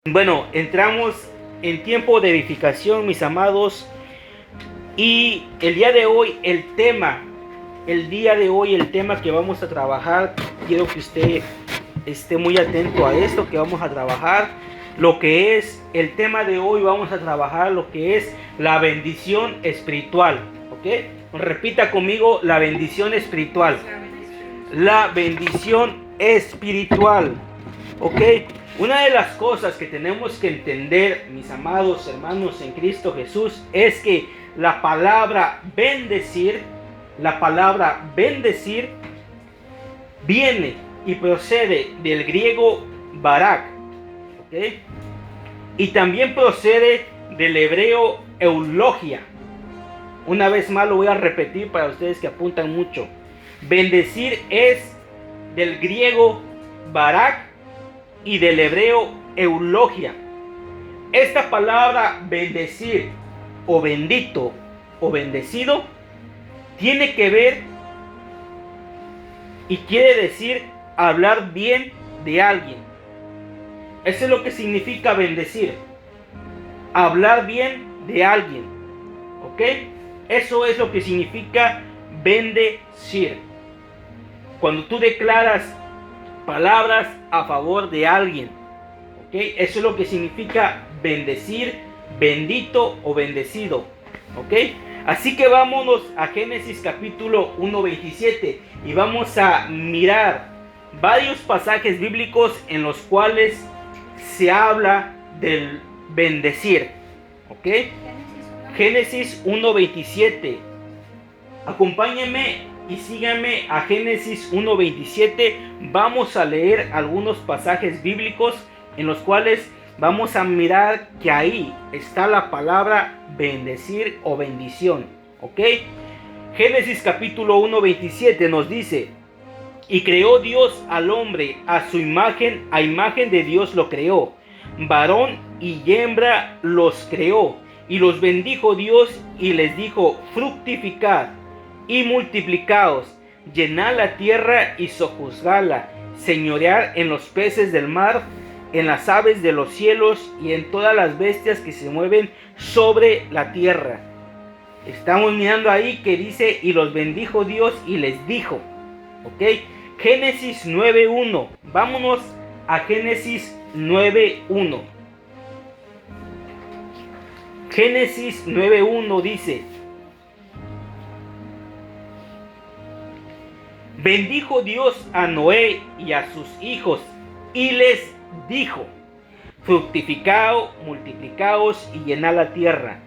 Bueno, entramos en tiempo de edificación, mis amados, y el día de hoy el tema que vamos a trabajar, quiero que usted esté muy atento a esto que vamos a trabajar. Lo que es el tema de hoy, vamos a trabajar lo que es la bendición espiritual, ¿ok? Repita conmigo: la bendición espiritual. La bendición espiritual, ¿ok? Una de las cosas que tenemos que entender, mis amados hermanos en Cristo Jesús, es que la palabra bendecir viene y procede del griego barak, ¿ok? Y también procede del hebreo eulogia. Una vez más lo voy a repetir para ustedes que apuntan mucho. Bendecir es del griego barak y del hebreo eulogia. Esta palabra bendecir o bendito o bendecido tiene que ver y quiere decir hablar bien de alguien. Eso es lo que significa bendecir, hablar bien de alguien, ¿ok? Eso es lo que significa bendecir. Cuando tú declaras palabras a favor de alguien, ¿ok? Eso es lo que significa bendecir, bendito o bendecido, ¿ok? Así que vámonos a Génesis capítulo 1:27 y vamos a mirar varios pasajes bíblicos en los cuales se habla del bendecir, ¿ok? Génesis 1:27. Acompáñenme y síganme a Génesis 1:27. Vamos a leer algunos pasajes bíblicos en los cuales vamos a mirar que ahí está la palabra bendecir o bendición, ¿ok? Génesis capítulo 1:27 nos dice: y creó Dios al hombre a su imagen, a imagen de Dios lo creó, varón y hembra los creó, y los bendijo Dios y les dijo: fructificad y multiplicaos, llenad la tierra y sojuzgadla, señorear en los peces del mar, en las aves de los cielos y en todas las bestias que se mueven sobre la tierra. Estamos mirando ahí que dice: y los bendijo Dios y les dijo, ¿ok? Génesis 9:1. Vámonos a Génesis 9:1. Génesis 9:1 dice: bendijo Dios a Noé y a sus hijos y les dijo: fructificaos, multiplicaos y llenad la tierra.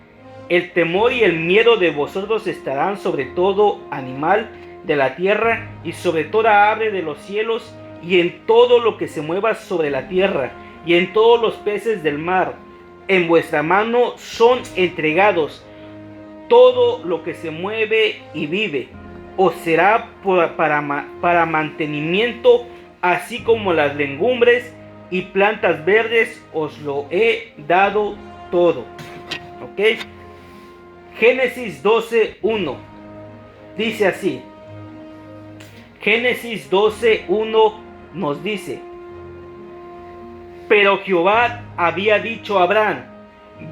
El temor y el miedo de vosotros estarán sobre todo animal de la tierra y sobre toda ave de los cielos y en todo lo que se mueva sobre la tierra y en todos los peces del mar. En vuestra mano son entregados todo lo que se mueve y vive. Os será para mantenimiento, así como las legumbres y plantas verdes, os lo he dado todo. ¿Ok? Génesis 12:1 dice así. Génesis 12:1 nos dice: pero Jehová había dicho a Abraham: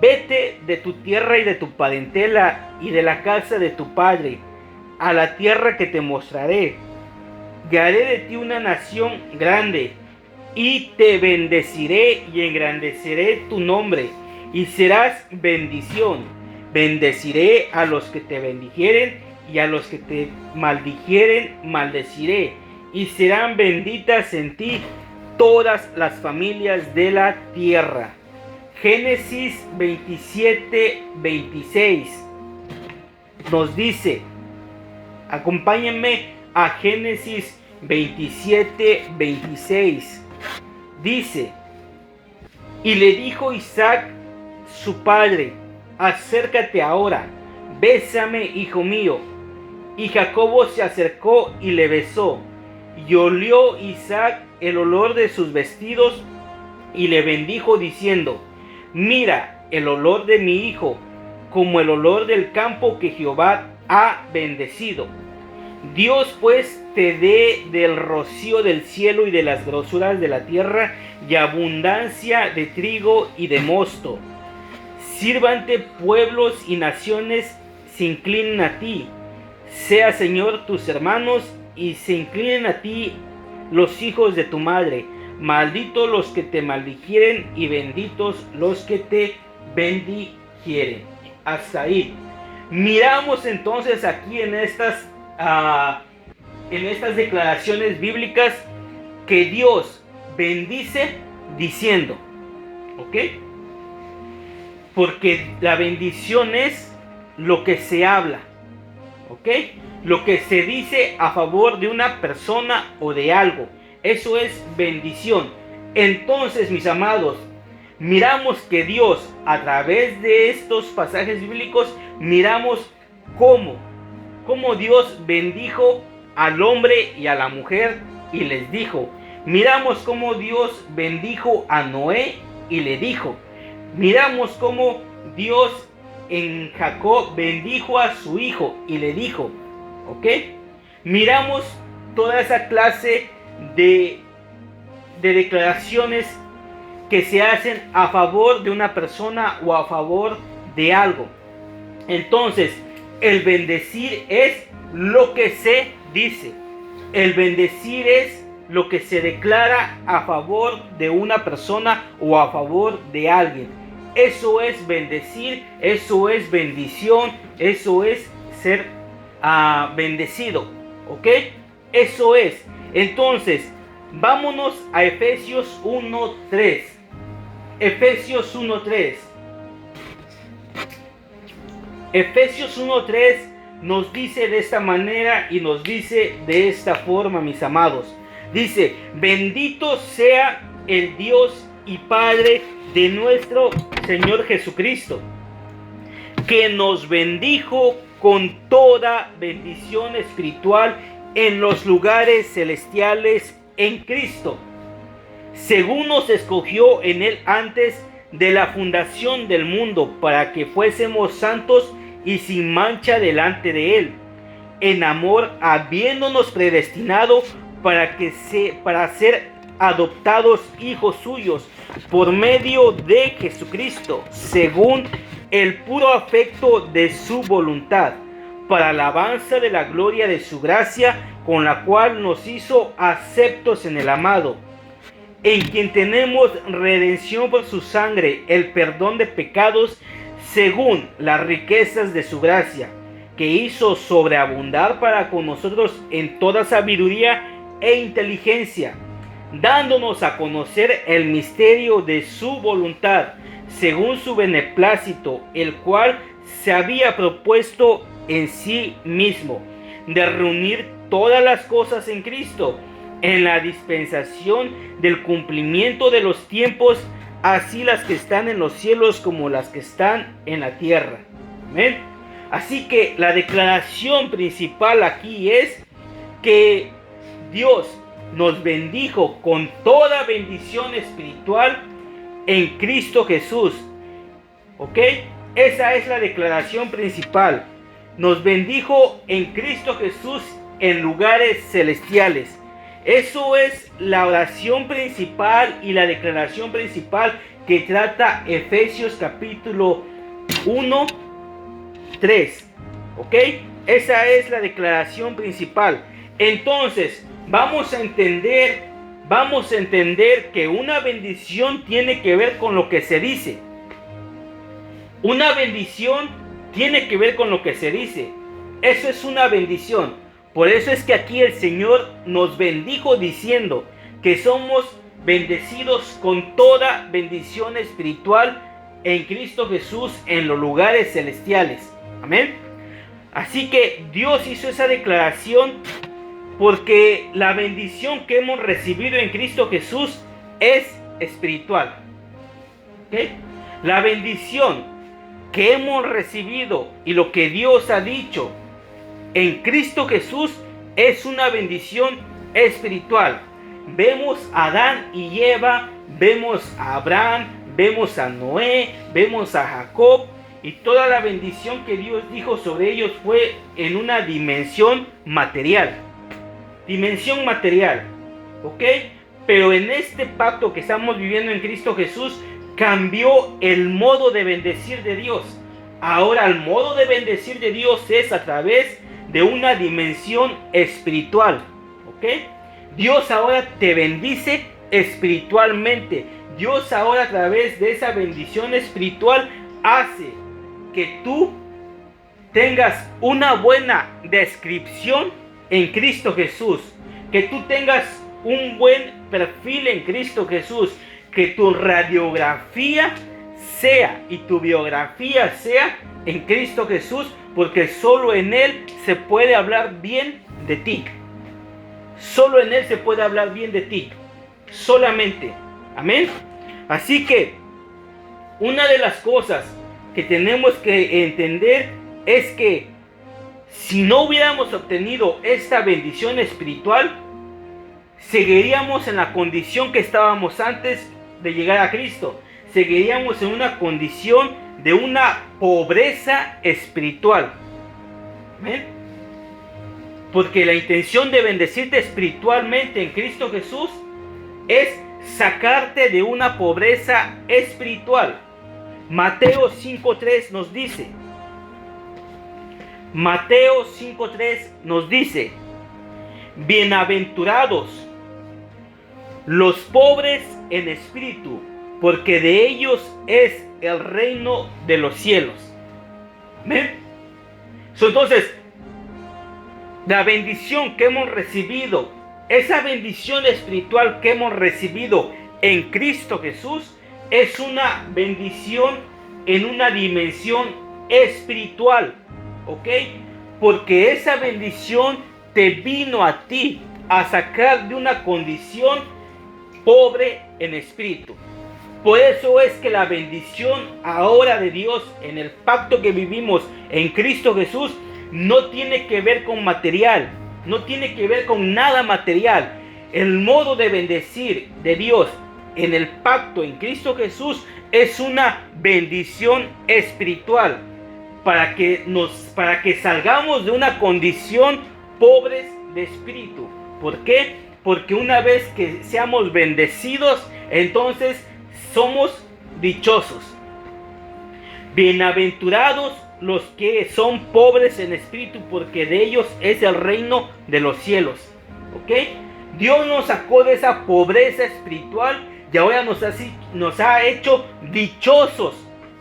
vete de tu tierra y de tu parentela y de la casa de tu padre a la tierra que te mostraré, y haré de ti una nación grande, y te bendeciré y engrandeceré tu nombre, y serás bendición. Bendeciré a los que te bendijeren, y a los que te maldijeren maldeciré, y serán benditas en ti todas las familias de la tierra. Génesis 27:26 nos dice, acompáñenme a Génesis 27:26. Dice: y le dijo Isaac su padre: acércate ahora, bésame, hijo mío. Y Jacobo se acercó y le besó, y olió Isaac el olor de sus vestidos, y le bendijo diciendo: mira el olor de mi hijo, como el olor del campo que Jehová ha bendecido. Dios pues te dé del rocío del cielo y de las grosuras de la tierra y abundancia de trigo y de mosto. Sírvante pueblos y naciones se inclinen a ti. Sea Señor tus hermanos y se inclinen a ti los hijos de tu madre. Malditos los que te maldijeren y benditos los que te bendijeren. Hasta ahí. Miramos entonces aquí en estas declaraciones bíblicas que Dios bendice diciendo, ¿ok? Porque la bendición es lo que se habla, ¿ok? Lo que se dice a favor de una persona o de algo. Eso es bendición. Entonces, mis amados, miramos que Dios, a través de estos pasajes bíblicos, miramos cómo Dios bendijo al hombre y a la mujer y les dijo. Miramos cómo Dios bendijo a Noé y le dijo. Miramos cómo Dios en Jacob bendijo a su hijo y le dijo. ¿Ok? Miramos toda esa clase de declaraciones que se hacen a favor de una persona o a favor de algo. Entonces, el bendecir es lo que se dice. El bendecir es lo que se declara a favor de una persona o a favor de alguien. Eso es bendecir, eso es bendición, eso es ser bendecido. ¿Ok? Eso es. Entonces, vámonos a Efesios 1:3. Efesios 1:3. Efesios 1:3 nos dice de esta manera y nos dice de esta forma, mis amados. Dice, bendito sea el Dios y Padre de nuestro Señor Jesucristo, que nos bendijo con toda bendición espiritual en los lugares celestiales en Cristo, según nos escogió en Él antes de la fundación del mundo, para que fuésemos santos y sin mancha delante de Él, en amor, habiéndonos predestinado para ser adoptados hijos suyos por medio de Jesucristo, según el puro afecto de su voluntad, para alabanza de la gloria de su gracia, con la cual nos hizo aceptos en el amado, en quien tenemos redención por su sangre, el perdón de pecados, según las riquezas de su gracia, que hizo sobreabundar para con nosotros en toda sabiduría e inteligencia, dándonos a conocer el misterio de su voluntad, según su beneplácito, el cual se había propuesto en sí mismo, de reunir todas las cosas en Cristo, en la dispensación del cumplimiento de los tiempos, así las que están en los cielos como las que están en la tierra. Amén. Así que la declaración principal aquí es que Dios nos bendijo con toda bendición espiritual en Cristo Jesús. ¿Ok? Esa es la declaración principal. Nos bendijo en Cristo Jesús en lugares celestiales. Eso es la oración principal y la declaración principal que trata Efesios capítulo 1:3. ¿Ok? Esa es la declaración principal. Entonces, vamos a entender que una bendición tiene que ver con lo que se dice. Una bendición tiene que ver con lo que se dice. Eso es una bendición. Por eso es que aquí el Señor nos bendijo diciendo que somos bendecidos con toda bendición espiritual en Cristo Jesús en los lugares celestiales. Amén. Así que Dios hizo esa declaración porque la bendición que hemos recibido en Cristo Jesús es espiritual. ¿Okay? La bendición que hemos recibido y lo que Dios ha dicho en Cristo Jesús es una bendición espiritual. Vemos a Adán y Eva, vemos a Abraham, vemos a Noé, vemos a Jacob y toda la bendición que Dios dijo sobre ellos fue en una dimensión material. Dimensión material, ¿ok? Pero en este pacto que estamos viviendo en Cristo Jesús, cambió el modo de bendecir de Dios. Ahora el modo de bendecir de Dios es a través de una dimensión espiritual, ¿ok? Dios ahora te bendice espiritualmente. Dios ahora a través de esa bendición espiritual hace que tú tengas una buena descripción en Cristo Jesús, que tú tengas un buen perfil en Cristo Jesús, que tu radiografía sea y tu biografía sea en Cristo Jesús, porque solo en Él se puede hablar bien de ti. Solo en Él se puede hablar bien de ti. Solamente. Amén. Así que una de las cosas que tenemos que entender es que si no hubiéramos obtenido esta bendición espiritual, seguiríamos en la condición que estábamos antes de llegar a Cristo. Seguiríamos en una condición de una pobreza espiritual. ¿Ven? Porque la intención de bendecirte espiritualmente en Cristo Jesús es sacarte de una pobreza espiritual. Mateo 5:3 nos dice. Mateo 5:3 nos dice: bienaventurados los pobres en espíritu, porque de ellos es el reino de los cielos. ¿Ven? Entonces, la bendición que hemos recibido, esa bendición espiritual que hemos recibido en Cristo Jesús, es una bendición en una dimensión espiritual, ¿ok? Porque esa bendición te vino a ti a sacar de una condición pobre en espíritu. Por eso es que la bendición ahora de Dios en el pacto que vivimos en Cristo Jesús no tiene que ver con material, no tiene que ver con nada material. El modo de bendecir de Dios en el pacto en Cristo Jesús es una bendición espiritual para que salgamos de una condición pobres de espíritu. ¿Por qué? Porque una vez que seamos bendecidos, entonces somos dichosos. Bienaventurados los que son pobres en espíritu, porque de ellos es el reino de los cielos. ¿Ok? Dios nos sacó de esa pobreza espiritual y ahora nos ha hecho dichosos,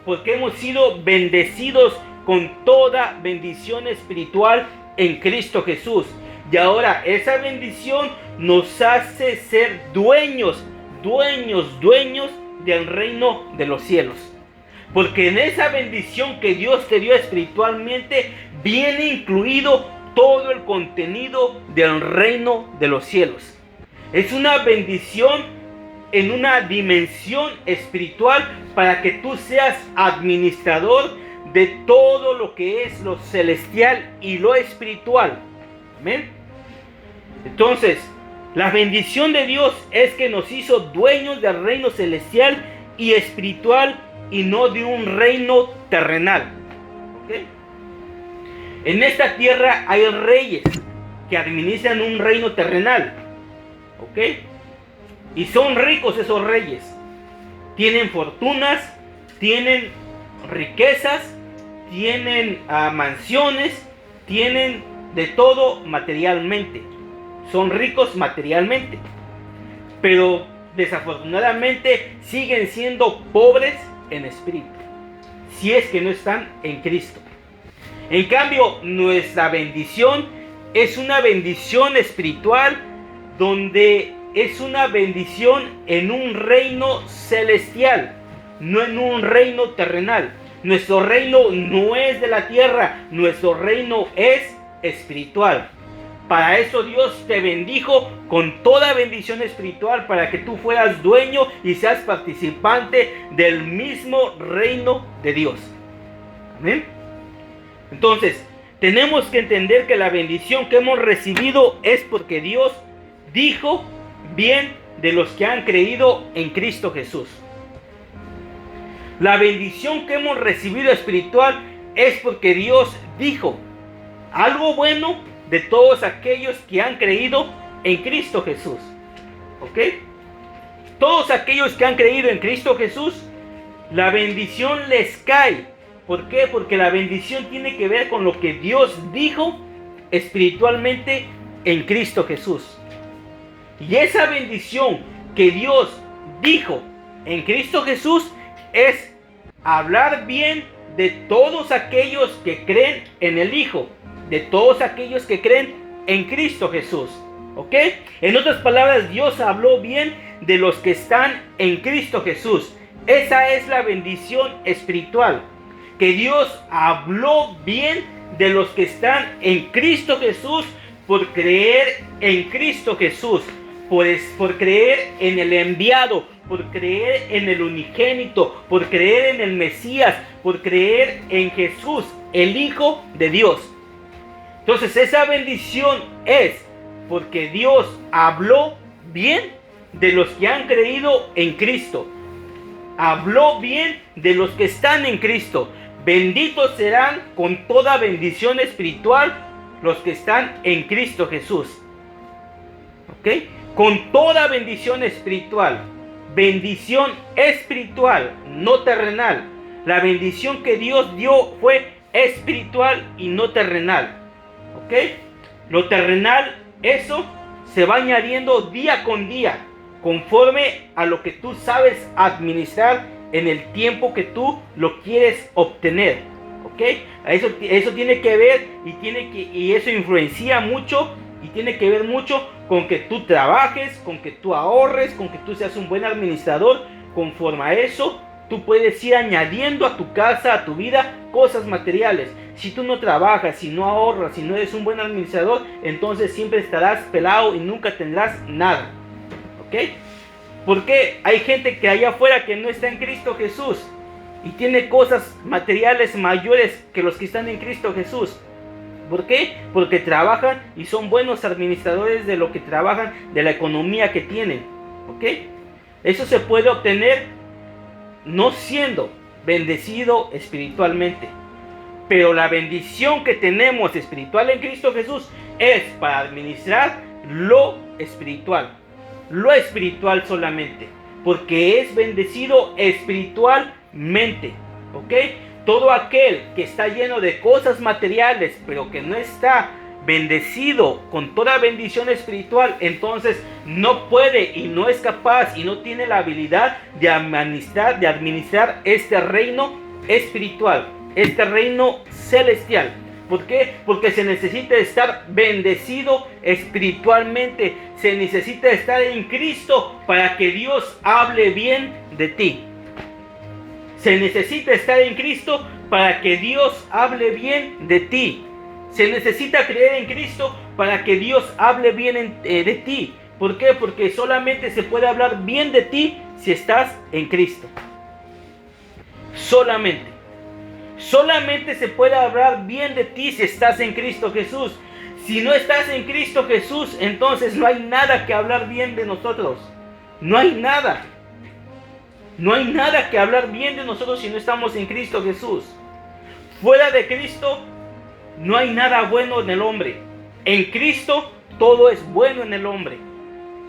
porque hemos sido bendecidos con toda bendición espiritual en Cristo Jesús. Y ahora esa bendición nos hace ser dueños del reino de los cielos. Porque en esa bendición que Dios te dio espiritualmente viene incluido todo el contenido del reino de los cielos. Es una bendición en una dimensión espiritual para que tú seas administrador de todo lo que es lo celestial y lo espiritual. Amén. Entonces, la bendición de Dios es que nos hizo dueños del reino celestial y espiritual y no de un reino terrenal. ¿Okay? En esta tierra hay reyes que administran un reino terrenal. ¿Ok? Y son ricos esos reyes. Tienen fortunas, tienen riquezas, tienen mansiones, tienen de todo materialmente. Son ricos materialmente. Pero desafortunadamente siguen siendo pobres en espíritu, si es que no están en Cristo. En cambio, nuestra bendición es una bendición espiritual, donde es una bendición en un reino celestial, no en un reino terrenal. Nuestro reino no es de la tierra, nuestro reino es espiritual. Para eso Dios te bendijo con toda bendición espiritual, para que tú fueras dueño y seas participante del mismo reino de Dios. ¿Amén? Entonces, tenemos que entender que la bendición que hemos recibido es porque Dios dijo bien de los que han creído en Cristo Jesús. La bendición que hemos recibido espiritual es porque Dios dijo algo bueno de todos aquellos que han creído en Cristo Jesús. ¿Ok? Todos aquellos que han creído en Cristo Jesús, la bendición les cae. ¿Por qué? Porque la bendición tiene que ver con lo que Dios dijo espiritualmente en Cristo Jesús. Y esa bendición que Dios dijo en Cristo Jesús es hablar bien de todos aquellos que creen en el Hijo, de todos aquellos que creen en Cristo Jesús. ¿Ok? En otras palabras, Dios habló bien de los que están en Cristo Jesús. Esa es la bendición espiritual. Que Dios habló bien de los que están en Cristo Jesús por creer en Cristo Jesús. Por creer en el enviado, por creer en el unigénito, por creer en el Mesías, por creer en Jesús, el Hijo de Dios. Entonces esa bendición es porque Dios habló bien de los que han creído en Cristo. Habló bien de los que están en Cristo. Benditos serán con toda bendición espiritual los que están en Cristo Jesús. ¿Ok? Con toda bendición espiritual. Bendición espiritual, no terrenal. La bendición que Dios dio fue espiritual y no terrenal. ¿Ok? Lo terrenal, eso se va añadiendo día con día, conforme a lo que tú sabes administrar en el tiempo que tú lo quieres obtener. ¿Ok? Eso tiene que ver y eso influencia mucho y tiene que ver mucho con que tú trabajes, con que tú ahorres, con que tú seas un buen administrador. Conforme a eso, tú puedes ir añadiendo a tu casa, a tu vida, cosas materiales. Si tú no trabajas, si no ahorras, si no eres un buen administrador, entonces siempre estarás pelado y nunca tendrás nada. ¿Ok? Porque hay gente que allá afuera que no está en Cristo Jesús y tiene cosas materiales mayores que los que están en Cristo Jesús. ¿Por qué? Porque trabajan y son buenos administradores de lo que trabajan, de la economía que tienen. ¿Ok? Eso se puede obtener no siendo bendecido espiritualmente. Pero la bendición que tenemos espiritual en Cristo Jesús es para administrar lo espiritual. Lo espiritual solamente. Porque es bendecido espiritualmente. ¿Ok? Todo aquel que está lleno de cosas materiales, pero que no está bendecido con toda bendición espiritual, entonces no puede y no es capaz y no tiene la habilidad de administrar este reino espiritual, este reino celestial. ¿Por qué? Porque se necesita estar bendecido espiritualmente, se necesita estar en Cristo para que Dios hable bien de ti. Se necesita estar en Cristo para que Dios hable bien de ti. Se necesita creer en Cristo para que Dios hable bien de ti. ¿Por qué? Porque solamente se puede hablar bien de ti si estás en Cristo. Solamente. Solamente se puede hablar bien de ti si estás en Cristo Jesús. Si no estás en Cristo Jesús, entonces no hay nada que hablar bien de nosotros. No hay nada. No hay nada que hablar bien de nosotros si no estamos en Cristo Jesús. Fuera de Cristo no hay nada bueno en el hombre. En Cristo todo es bueno en el hombre.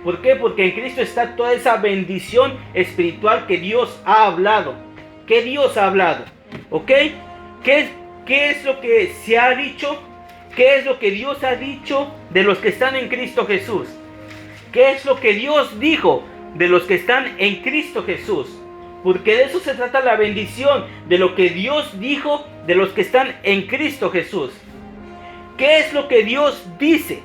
¿Por qué? Porque en Cristo está toda esa bendición espiritual que Dios ha hablado. ¿Qué Dios ha hablado? ¿Ok? ¿Qué es lo que se ha dicho? ¿Qué es lo que Dios ha dicho de los que están en Cristo Jesús? ¿Qué es lo que Dios dijo de los que están en Cristo Jesús? Porque de eso se trata la bendición, de lo que Dios dijo de los que están en Cristo Jesús. ¿Qué es lo que Dios dice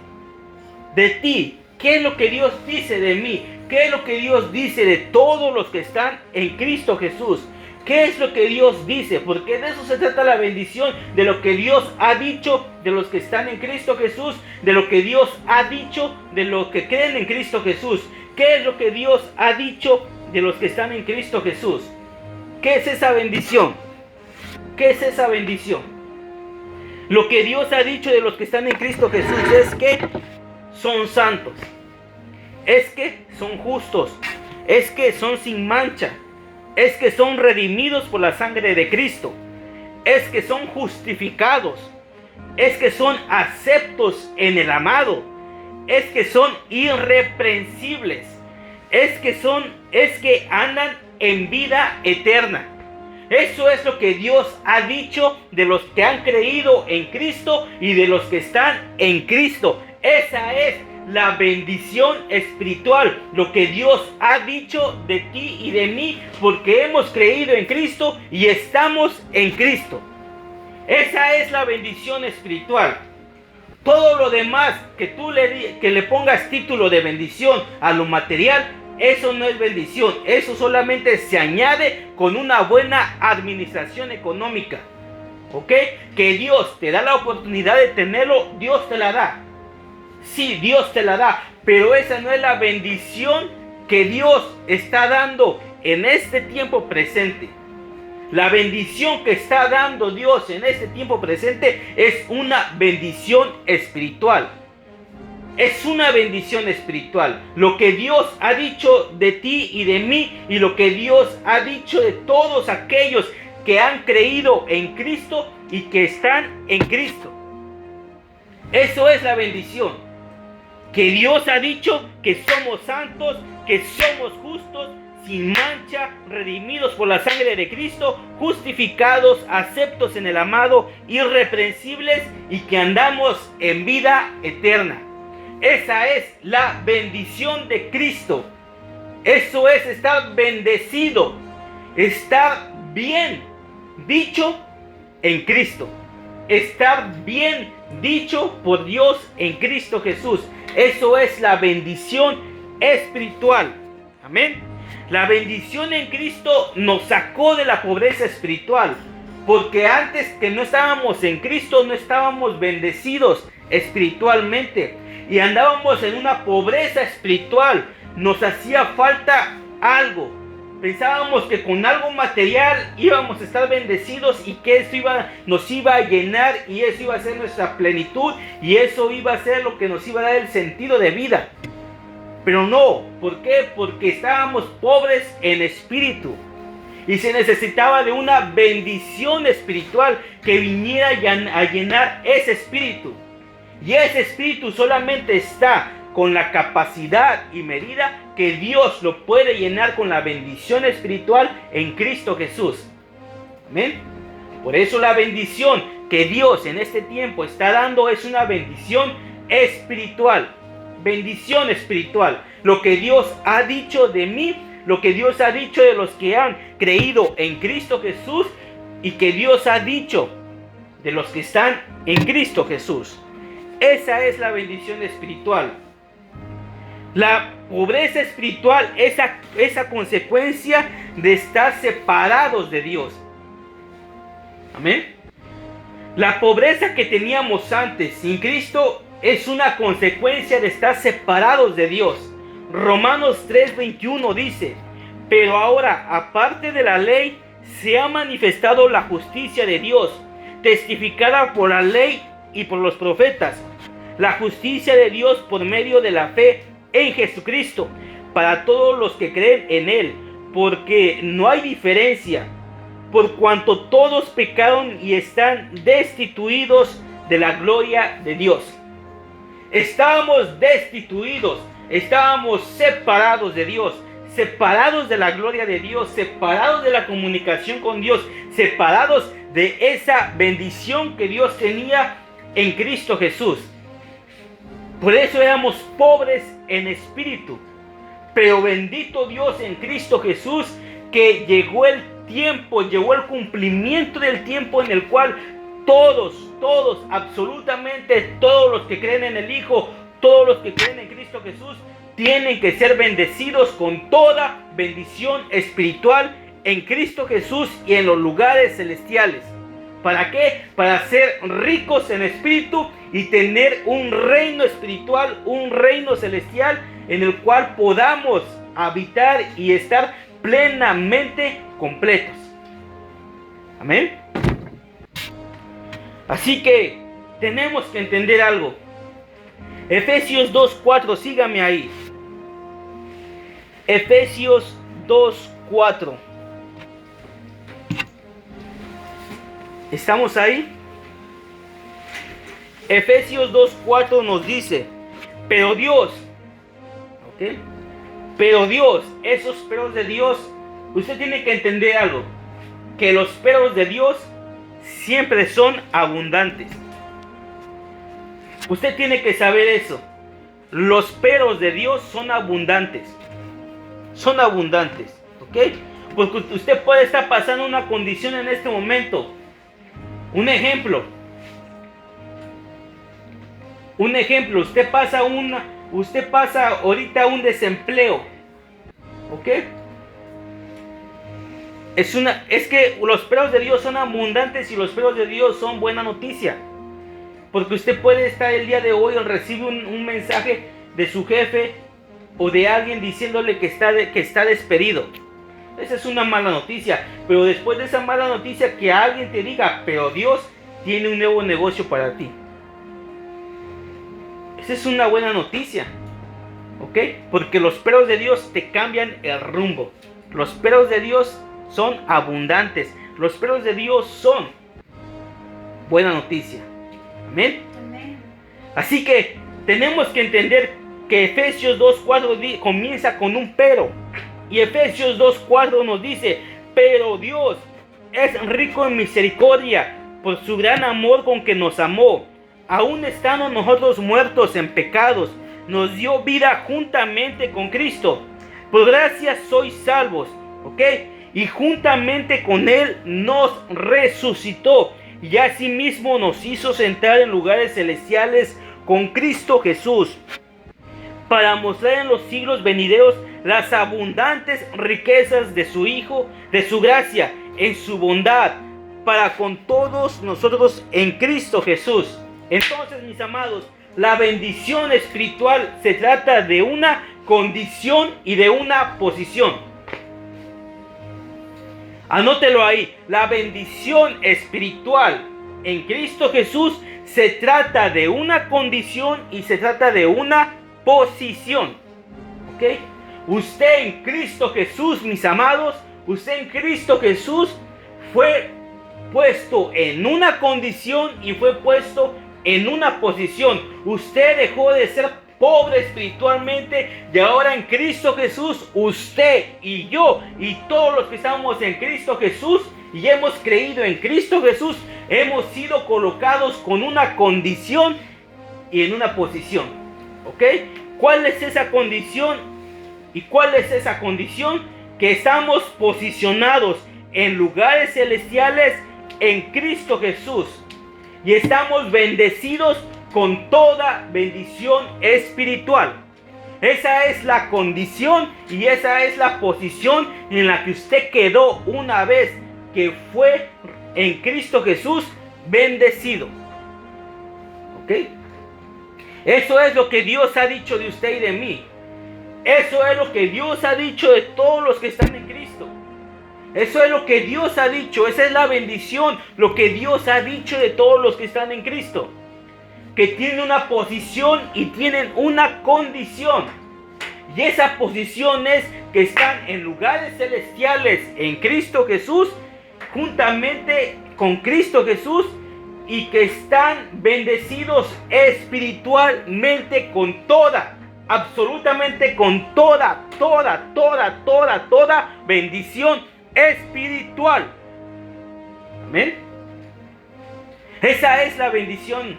de ti? ¿Qué es lo que Dios dice de mí? ¿Qué es lo que Dios dice de todos los que están en Cristo Jesús? ¿Qué es lo que Dios dice? Porque de eso se trata la bendición, de lo que Dios ha dicho de los que están en Cristo Jesús, de lo que Dios ha dicho de los que creen en Cristo Jesús. ¿Qué es lo que Dios ha dicho de los que están en Cristo Jesús? ¿Qué es esa bendición? ¿Qué es esa bendición? Lo que Dios ha dicho de los que están en Cristo Jesús es que son santos, es que son justos, es que son sin mancha, es que son redimidos por la sangre de Cristo, es que son justificados, es que son aceptos en el amado, es que son irreprensibles, es que andan en vida eterna. Eso es lo que Dios ha dicho de los que han creído en Cristo y de los que están en Cristo. Esa es la bendición espiritual, lo que Dios ha dicho de ti y de mí, porque hemos creído en Cristo y estamos en Cristo. Esa es la bendición espiritual. Todo lo demás que tú le pongas título de bendición a lo material, eso no es bendición. Eso solamente se añade con una buena administración económica. ¿Ok? Que Dios te da la oportunidad de tenerlo, Dios te la da. Sí, Dios te la da, pero esa no es la bendición que Dios está dando en este tiempo presente. La bendición que está dando Dios en este tiempo presente es una bendición espiritual. Es una bendición espiritual. Lo que Dios ha dicho de ti y de mí, y lo que Dios ha dicho de todos aquellos que han creído en Cristo y que están en Cristo. Eso es la bendición. Que Dios ha dicho que somos santos, que somos justos, sin mancha, redimidos por la sangre de Cristo, justificados, aceptos en el amado, irreprensibles y que andamos en vida eterna. Esa es la bendición de Cristo. Eso es estar bendecido, estar bien dicho en Cristo, estar bien dicho por Dios en Cristo Jesús. Eso es la bendición espiritual. Amén. La bendición en Cristo nos sacó de la pobreza espiritual, porque antes que no estábamos en Cristo, no estábamos bendecidos espiritualmente y andábamos en una pobreza espiritual. Nos hacía falta algo. Pensábamos que con algo material íbamos a estar bendecidos y que eso nos iba a llenar y eso iba a ser nuestra plenitud y eso iba a ser lo que nos iba a dar el sentido de vida. Pero no, ¿por qué? Porque estábamos pobres en espíritu y se necesitaba de una bendición espiritual que viniera a llenar ese espíritu. Y ese espíritu solamente está con la capacidad y medida que Dios lo puede llenar con la bendición espiritual en Cristo Jesús. Amén. Por eso la bendición que Dios en este tiempo está dando es una bendición espiritual. Bendición espiritual. Lo que Dios ha dicho de mí, lo que Dios ha dicho de los que han creído en Cristo Jesús y que Dios ha dicho de los que están en Cristo Jesús. Esa es la bendición espiritual. La pobreza espiritual es esa consecuencia de estar separados de Dios. Amén. La pobreza que teníamos antes sin Cristo es una consecuencia de estar separados de Dios. Romanos 3:21 dice: pero ahora, aparte de la ley, se ha manifestado la justicia de Dios, testificada por la ley y por los profetas. La justicia de Dios por medio de la fe en Jesucristo, para todos los que creen en Él, porque no hay diferencia, por cuanto todos pecaron y están destituidos de la gloria de Dios. Estábamos destituidos, estábamos separados de Dios, separados de la gloria de Dios, separados de la comunicación con Dios, separados de esa bendición que Dios tenía en Cristo Jesús. Por eso éramos pobres en espíritu. Pero bendito Dios en Cristo Jesús, que llegó el tiempo, llegó el cumplimiento del tiempo en el cual todos, absolutamente todos los que creen en el Hijo, todos los que creen en Cristo Jesús, tienen que ser bendecidos con toda bendición espiritual en Cristo Jesús y en los lugares celestiales. ¿Para qué? Para ser ricos en espíritu y tener un reino espiritual, un reino celestial en el cual podamos habitar y estar plenamente completos. Amén. Así que tenemos que entender algo. Efesios 2:4, sígame ahí. Efesios 2:4. ¿Estamos ahí? Efesios 2:4 nos dice, pero Dios, ¿ok? Pero Dios, esos peros de Dios, usted tiene que entender algo, que los peros de Dios siempre son abundantes. Usted tiene que saber eso. Los peros de Dios son abundantes. Son abundantes, ¿ok? Porque usted puede estar pasando una condición en este momento. Un ejemplo, usted pasa ahorita un desempleo, ¿ok? Es que los peros de Dios son abundantes y los peros de Dios son buena noticia. Porque usted puede estar el día de hoy o recibe un mensaje de su jefe o de alguien diciéndole que está despedido. Esa es una mala noticia. Pero después de esa mala noticia, que alguien te diga, pero Dios tiene un nuevo negocio para ti. Esa es una buena noticia, ¿ok? Porque los peros de Dios te cambian el rumbo. Los peros de Dios son abundantes. Los peros de Dios son buena noticia. Amén. Amén. Así que tenemos que entender que Efesios 2:4 comienza con un pero. Y Efesios 2:4 nos dice, pero Dios es rico en misericordia por su gran amor con que nos amó. Aún estando nosotros muertos en pecados, nos dio vida juntamente con Cristo. Por gracia sois salvos, ¿ok? Y juntamente con Él nos resucitó. Y asimismo nos hizo sentar en lugares celestiales con Cristo Jesús, para mostrar en los siglos venideros las abundantes riquezas de su Hijo, de su gracia, en su bondad, para con todos nosotros en Cristo Jesús. Entonces, mis amados, la bendición espiritual se trata de una condición y de una posición. Anótelo ahí. La bendición espiritual en Cristo Jesús se trata de una condición y se trata de una posición. ¿Ok? Usted en Cristo Jesús, mis amados, usted en Cristo Jesús fue puesto en una condición y fue puesto en una posición. Usted dejó de ser pobre espiritualmente y ahora en Cristo Jesús, usted y yo y todos los que estamos en Cristo Jesús y hemos creído en Cristo Jesús, hemos sido colocados con una condición y en una posición. ¿Ok? ¿Cuál es esa condición? ¿Y cuál es esa condición? Que estamos posicionados en lugares celestiales en Cristo Jesús y estamos bendecidos con toda bendición espiritual. Esa es la condición y esa es la posición en la que usted quedó una vez que fue en Cristo Jesús bendecido. ¿Ok? Eso es lo que Dios ha dicho de usted y de mí. Eso es lo que Dios ha dicho de todos los que están en Cristo. Eso es lo que Dios ha dicho. Esa es la bendición. Lo que Dios ha dicho de todos los que están en Cristo. Que tienen una posición y tienen una condición. Y esa posición es que están en lugares celestiales en Cristo Jesús, juntamente con Cristo Jesús, y que están bendecidos espiritualmente con toda, absolutamente con toda bendición espiritual. Amén. Esa es la bendición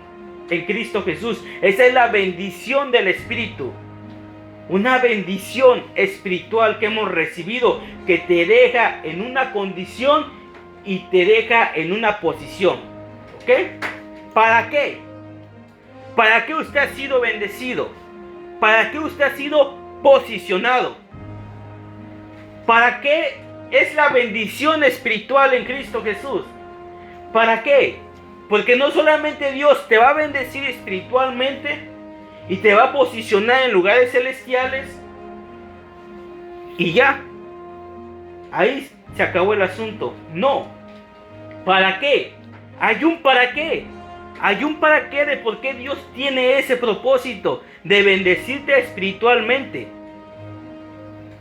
en Cristo Jesús. Esa es la bendición del Espíritu. Una bendición espiritual que hemos recibido, que te deja en una condición y te deja en una posición. ¿Ok? ¿Para qué? ¿Para qué usted ha sido bendecido? ¿Para qué usted ha sido posicionado? ¿Para qué es la bendición espiritual en Cristo Jesús? ¿Para qué? Porque no solamente Dios te va a bendecir espiritualmente y te va a posicionar en lugares celestiales y ya, ahí se acabó el asunto. No. ¿Para qué? Hay un para qué. Hay un para qué de por qué Dios tiene ese propósito de bendecirte espiritualmente.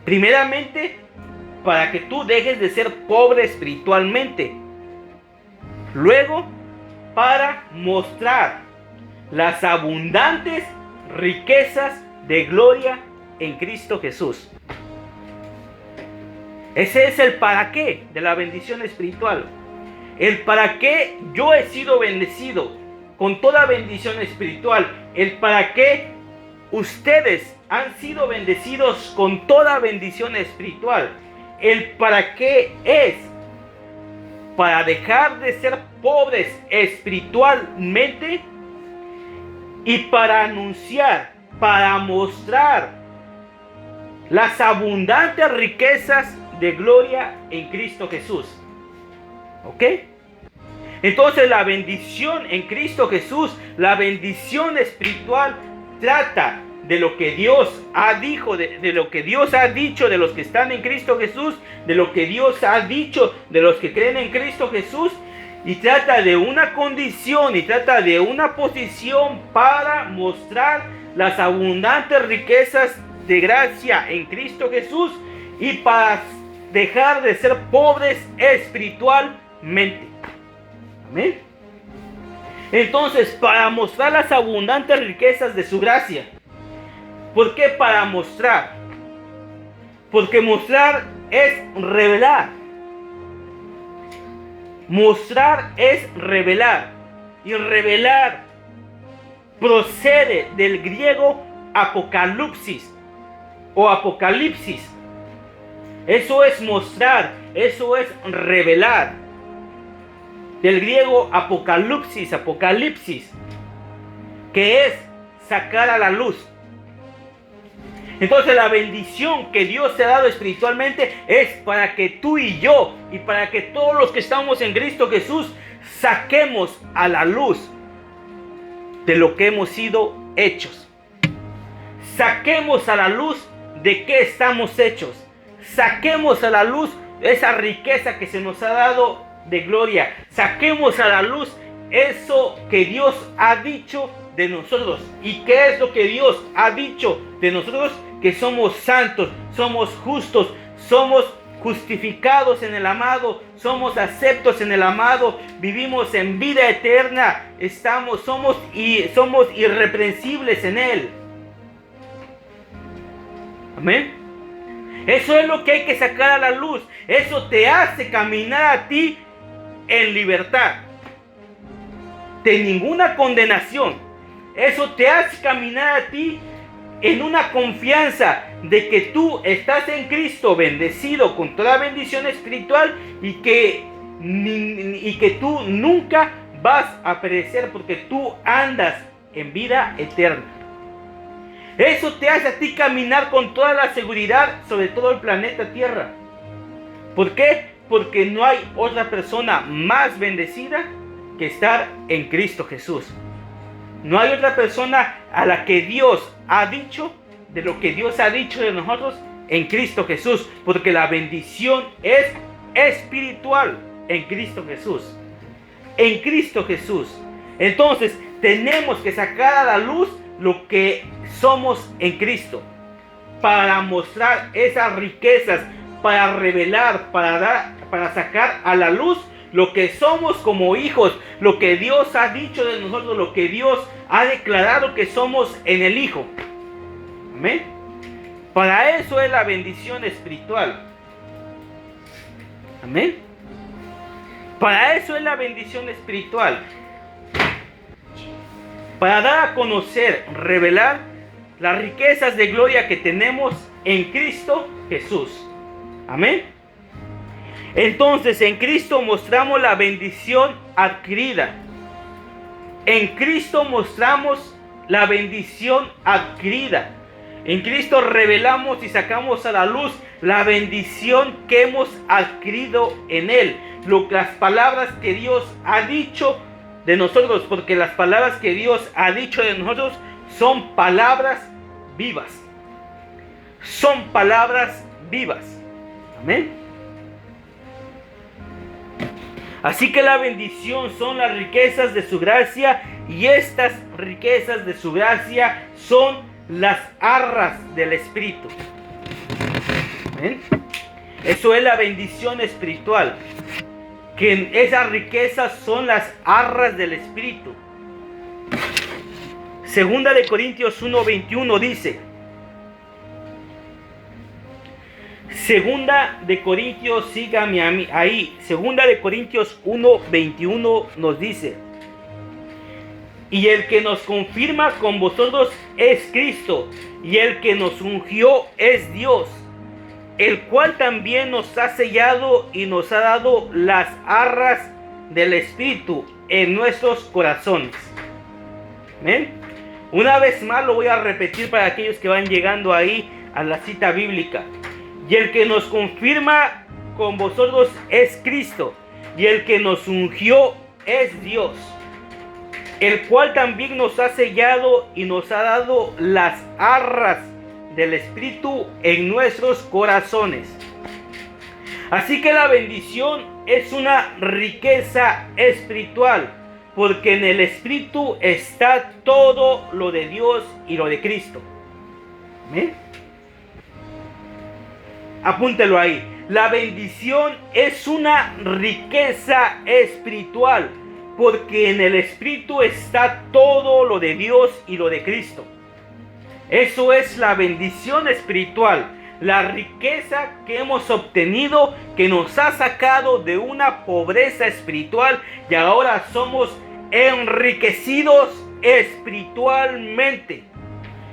Primeramente, para que tú dejes de ser pobre espiritualmente. Luego, para mostrar las abundantes riquezas de gloria en Cristo Jesús. Ese es el para qué de la bendición espiritual. El para qué yo he sido bendecido con toda bendición espiritual. El para qué ustedes han sido bendecidos con toda bendición espiritual. El para qué es para dejar de ser pobres espiritualmente y para anunciar, para mostrar las abundantes riquezas de gloria en Cristo Jesús. ¿Ok? Entonces la bendición en Cristo Jesús, la bendición espiritual, trata de lo que Dios ha dicho, de lo que Dios ha dicho de los que están en Cristo Jesús, de lo que Dios ha dicho de los que creen en Cristo Jesús, y trata de una condición y trata de una posición para mostrar las abundantes riquezas de gracia en Cristo Jesús y para dejar de ser pobres espiritualmente. Amén. Entonces, para mostrar las abundantes riquezas de su gracia. ¿Por qué para mostrar? Porque mostrar es revelar. Mostrar es revelar. Y revelar procede del griego apocalipsis o apocalipsis. Eso es mostrar, eso es revelar. Del griego apocalipsis, que es sacar a la luz. Entonces la bendición que Dios te ha dado espiritualmente es para que tú y yo y para que todos los que estamos en Cristo Jesús saquemos a la luz de lo que hemos sido hechos. Saquemos a la luz de qué estamos hechos. Saquemos a la luz esa riqueza que se nos ha dado de gloria. Saquemos a la luz eso que Dios ha dicho de nosotros. ¿Y qué es lo que Dios ha dicho de nosotros? Que somos santos, somos justos, somos justificados en el amado, somos aceptos en el amado, vivimos en vida eterna, somos irreprensibles en Él. Amén. Eso es lo que hay que sacar a la luz. Eso te hace caminar a ti en libertad, de ninguna condenación. Eso te hace caminar a ti en una confianza de que tú estás en Cristo, bendecido con toda bendición espiritual, y que tú nunca vas a perecer porque tú andas en vida eterna. Eso te hace a ti caminar con toda la seguridad sobre todo el planeta Tierra. ¿Por qué? Porque no hay otra persona más bendecida que estar en Cristo Jesús. No hay otra persona a la que Dios ha dicho de lo que Dios ha dicho de nosotros en Cristo Jesús. Porque la bendición es espiritual en Cristo Jesús. En Cristo Jesús. Entonces tenemos que sacar a la luz lo que somos en Cristo. Para mostrar esas riquezas. Para revelar, para sacar a la luz lo que somos como hijos, lo que Dios ha dicho de nosotros, lo que Dios ha declarado que somos en el Hijo. Amén. Para eso es la bendición espiritual. Amén. Para eso es la bendición espiritual. Para dar a conocer, revelar las riquezas de gloria que tenemos en Cristo Jesús. Amén. Entonces en Cristo mostramos la bendición adquirida. En Cristo mostramos la bendición adquirida. En Cristo revelamos y sacamos a la luz la bendición que hemos adquirido en Él. Las palabras que Dios ha dicho de nosotros, porque las palabras que Dios ha dicho de nosotros son palabras vivas. Son palabras vivas. Amén. Así que la bendición son las riquezas de su gracia, y estas riquezas de su gracia son las arras del Espíritu. Amén. Eso es la bendición espiritual. que esas riquezas son las arras del Espíritu. Segunda de Corintios 1:21 dice, Segunda de Corintios, sígame ahí, Segunda de Corintios 1:21 nos dice, y el que nos confirma con vosotros es Cristo, y el que nos ungió es Dios, el cual también nos ha sellado y nos ha dado las arras del Espíritu en nuestros corazones. ¿Ven? Una vez más lo voy a repetir para aquellos que van llegando ahí a la cita bíblica. Y el que nos confirma con vosotros es Cristo, y el que nos ungió es Dios, el cual también nos ha sellado y nos ha dado las arras del Espíritu en nuestros corazones. Así que la bendición es una riqueza espiritual, porque en el Espíritu está todo lo de Dios y lo de Cristo. ¿Ven? Apúntelo ahí. La bendición es una riqueza espiritual, porque en el Espíritu está todo lo de Dios y lo de Cristo. Eso es la bendición espiritual, la riqueza que hemos obtenido, que nos ha sacado de una pobreza espiritual y ahora somos enriquecidos espiritualmente.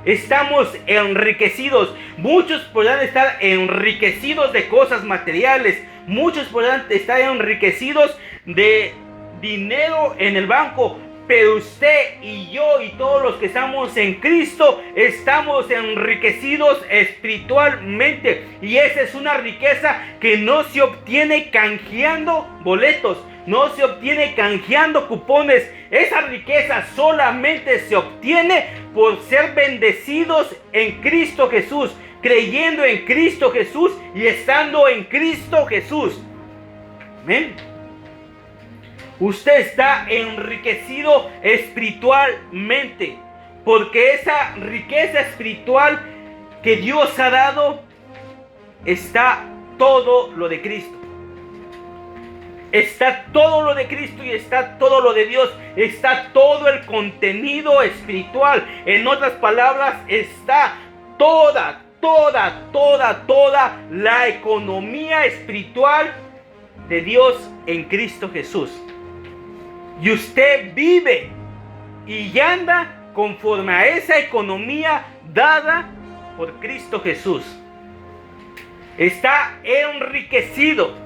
Estamos enriquecidos. Muchos podrán estar enriquecidos de cosas materiales. Muchos podrán estar enriquecidos de dinero en el banco. Pero usted y yo y todos los que estamos en Cristo estamos enriquecidos espiritualmente. Y esa es una riqueza que no se obtiene canjeando boletos. No se obtiene canjeando cupones. Esa riqueza solamente se obtiene por ser bendecidos en Cristo Jesús, creyendo en Cristo Jesús y estando en Cristo Jesús. Amén. Usted está enriquecido espiritualmente, porque esa riqueza espiritual que Dios ha dado está todo lo de Cristo. Está todo lo de Cristo y está todo lo de Dios. Está todo el contenido espiritual. En otras palabras, está toda la economía espiritual de Dios en Cristo Jesús. Y usted vive y anda conforme a esa economía dada por Cristo Jesús. Está enriquecido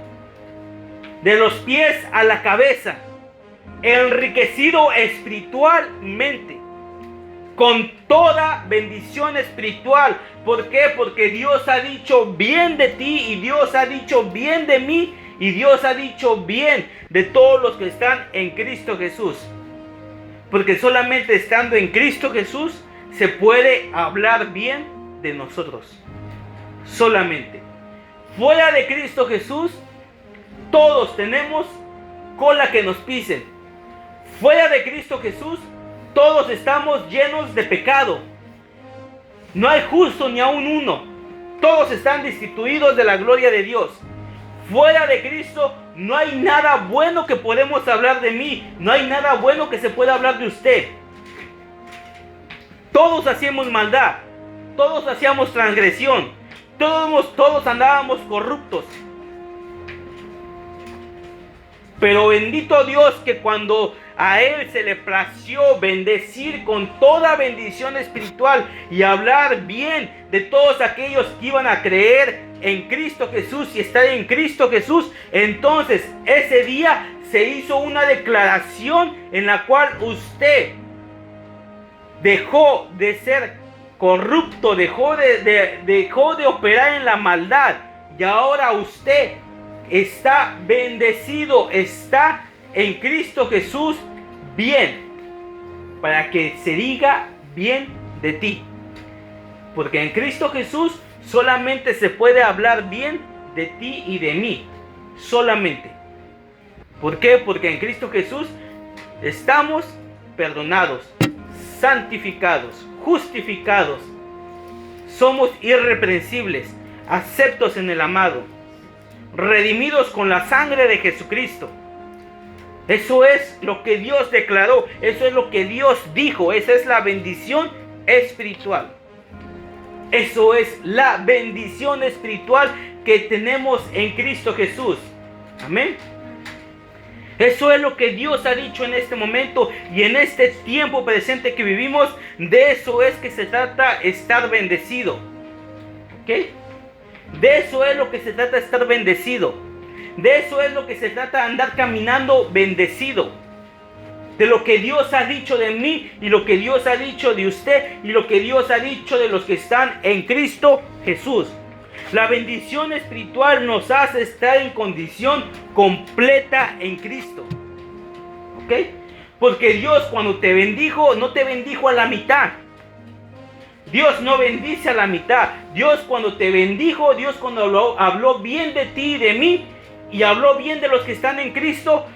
de los pies a la cabeza, enriquecido espiritualmente, con toda bendición espiritual. ¿Por qué? Porque Dios ha dicho bien de ti, y Dios ha dicho bien de mí, y Dios ha dicho bien de todos los que están en Cristo Jesús. Porque solamente estando en Cristo Jesús se puede hablar bien de nosotros. Solamente. Fuera de Cristo Jesús, todos tenemos cola que nos pisen. Fuera de Cristo Jesús, todos estamos llenos de pecado. No hay justo ni aún uno. Todos están destituidos de la gloria de Dios. Fuera de Cristo no hay nada bueno que podemos hablar de mí. No hay nada bueno que se pueda hablar de usted. Todos hacíamos maldad. Todos hacíamos transgresión. Todos andábamos corruptos. Pero bendito Dios que cuando a Él se le plació bendecir con toda bendición espiritual y hablar bien de todos aquellos que iban a creer en Cristo Jesús y estar en Cristo Jesús, entonces ese día se hizo una declaración en la cual usted dejó de ser corrupto, dejó de operar en la maldad, y ahora usted está bendecido, está en Cristo Jesús bien, para que se diga bien de ti. Porque en Cristo Jesús solamente se puede hablar bien de ti y de mí, solamente. ¿Por qué? Porque en Cristo Jesús estamos perdonados, santificados, justificados, somos irreprensibles, aceptos en el amado, redimidos con la sangre de Jesucristo. Eso es lo que Dios declaró, eso es lo que Dios dijo, esa es la bendición espiritual. Eso es la bendición espiritual que tenemos en Cristo Jesús. Amén. Eso es lo que Dios ha dicho en este momento y en este tiempo presente que vivimos. De eso es que se trata estar bendecido. ¿Ok? De eso es lo que se trata estar bendecido. De eso es lo que se trata andar caminando bendecido. De lo que Dios ha dicho de mí y lo que Dios ha dicho de usted y lo que Dios ha dicho de los que están en Cristo Jesús. La bendición espiritual nos hace estar en condición completa en Cristo. ¿Ok? Porque Dios cuando te bendijo, no te bendijo a la mitad. Dios no bendice a la mitad. Dios cuando te bendijo, Dios cuando habló bien de ti y de mí, y habló bien de los que están en Cristo,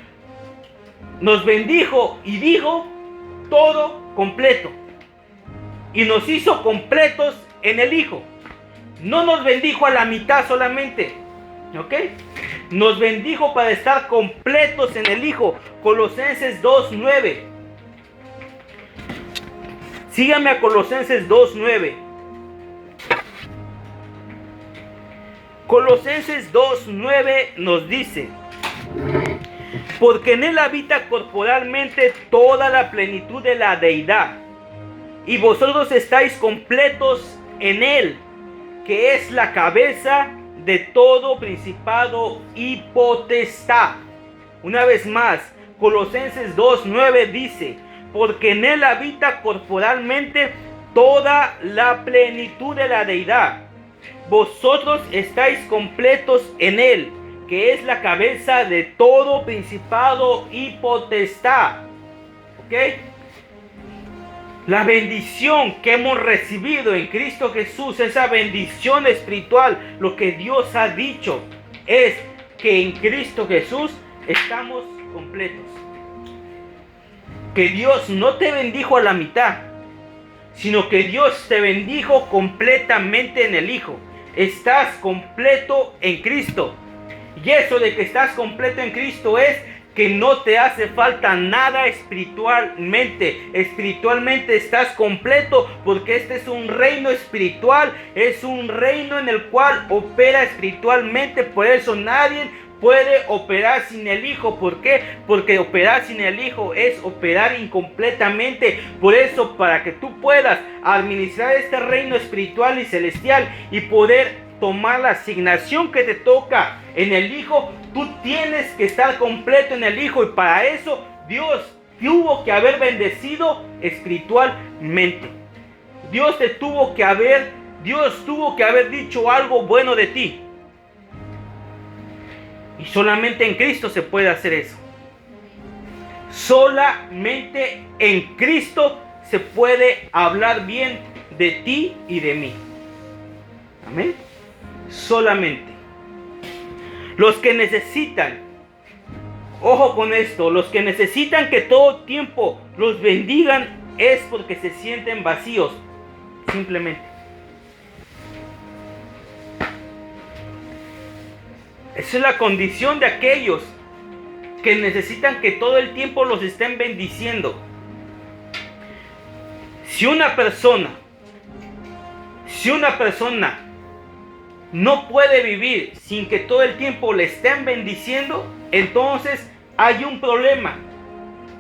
nos bendijo y dijo todo completo. Y nos hizo completos en el Hijo. No nos bendijo a la mitad solamente. ¿Ok? Nos bendijo para estar completos en el Hijo. Colosenses 2:9. Síganme a Colosenses 2:9. Colosenses 2:9 nos dice: porque en él habita corporalmente toda la plenitud de la deidad, y vosotros estáis completos en él, que es la cabeza de todo principado y potestad. Una vez más, Colosenses 2:9 dice: porque en él habita corporalmente toda la plenitud de la deidad. Vosotros estáis completos en él, que es la cabeza de todo principado y potestad. ¿Ok? La bendición que hemos recibido en Cristo Jesús, esa bendición espiritual, lo que Dios ha dicho es que en Cristo Jesús estamos completos. Que Dios no te bendijo a la mitad, sino que Dios te bendijo completamente en el Hijo. Estás completo en Cristo. Y eso de que estás completo en Cristo es que no te hace falta nada espiritualmente. Espiritualmente estás completo porque este es un reino espiritual. Es un reino en el cual opera espiritualmente. Por eso nadie puede operar sin el Hijo. ¿Por qué? Porque operar sin el Hijo es operar incompletamente. Por eso, para que tú puedas administrar este reino espiritual y celestial y poder tomar la asignación que te toca en el Hijo, tú tienes que estar completo en el Hijo. Y para eso Dios tuvo que haber bendecido espiritualmente. Dios tuvo que haber dicho algo bueno de ti. Y solamente en Cristo se puede hacer eso. Solamente en Cristo se puede hablar bien de ti y de mí. Amén. Solamente. Los que necesitan, ojo con esto, los que necesitan que todo tiempo los bendigan es porque se sienten vacíos. Simplemente. Esa es la condición de aquellos que necesitan que todo el tiempo los estén bendiciendo. Si una persona no puede vivir sin que todo el tiempo le estén bendiciendo, entonces hay un problema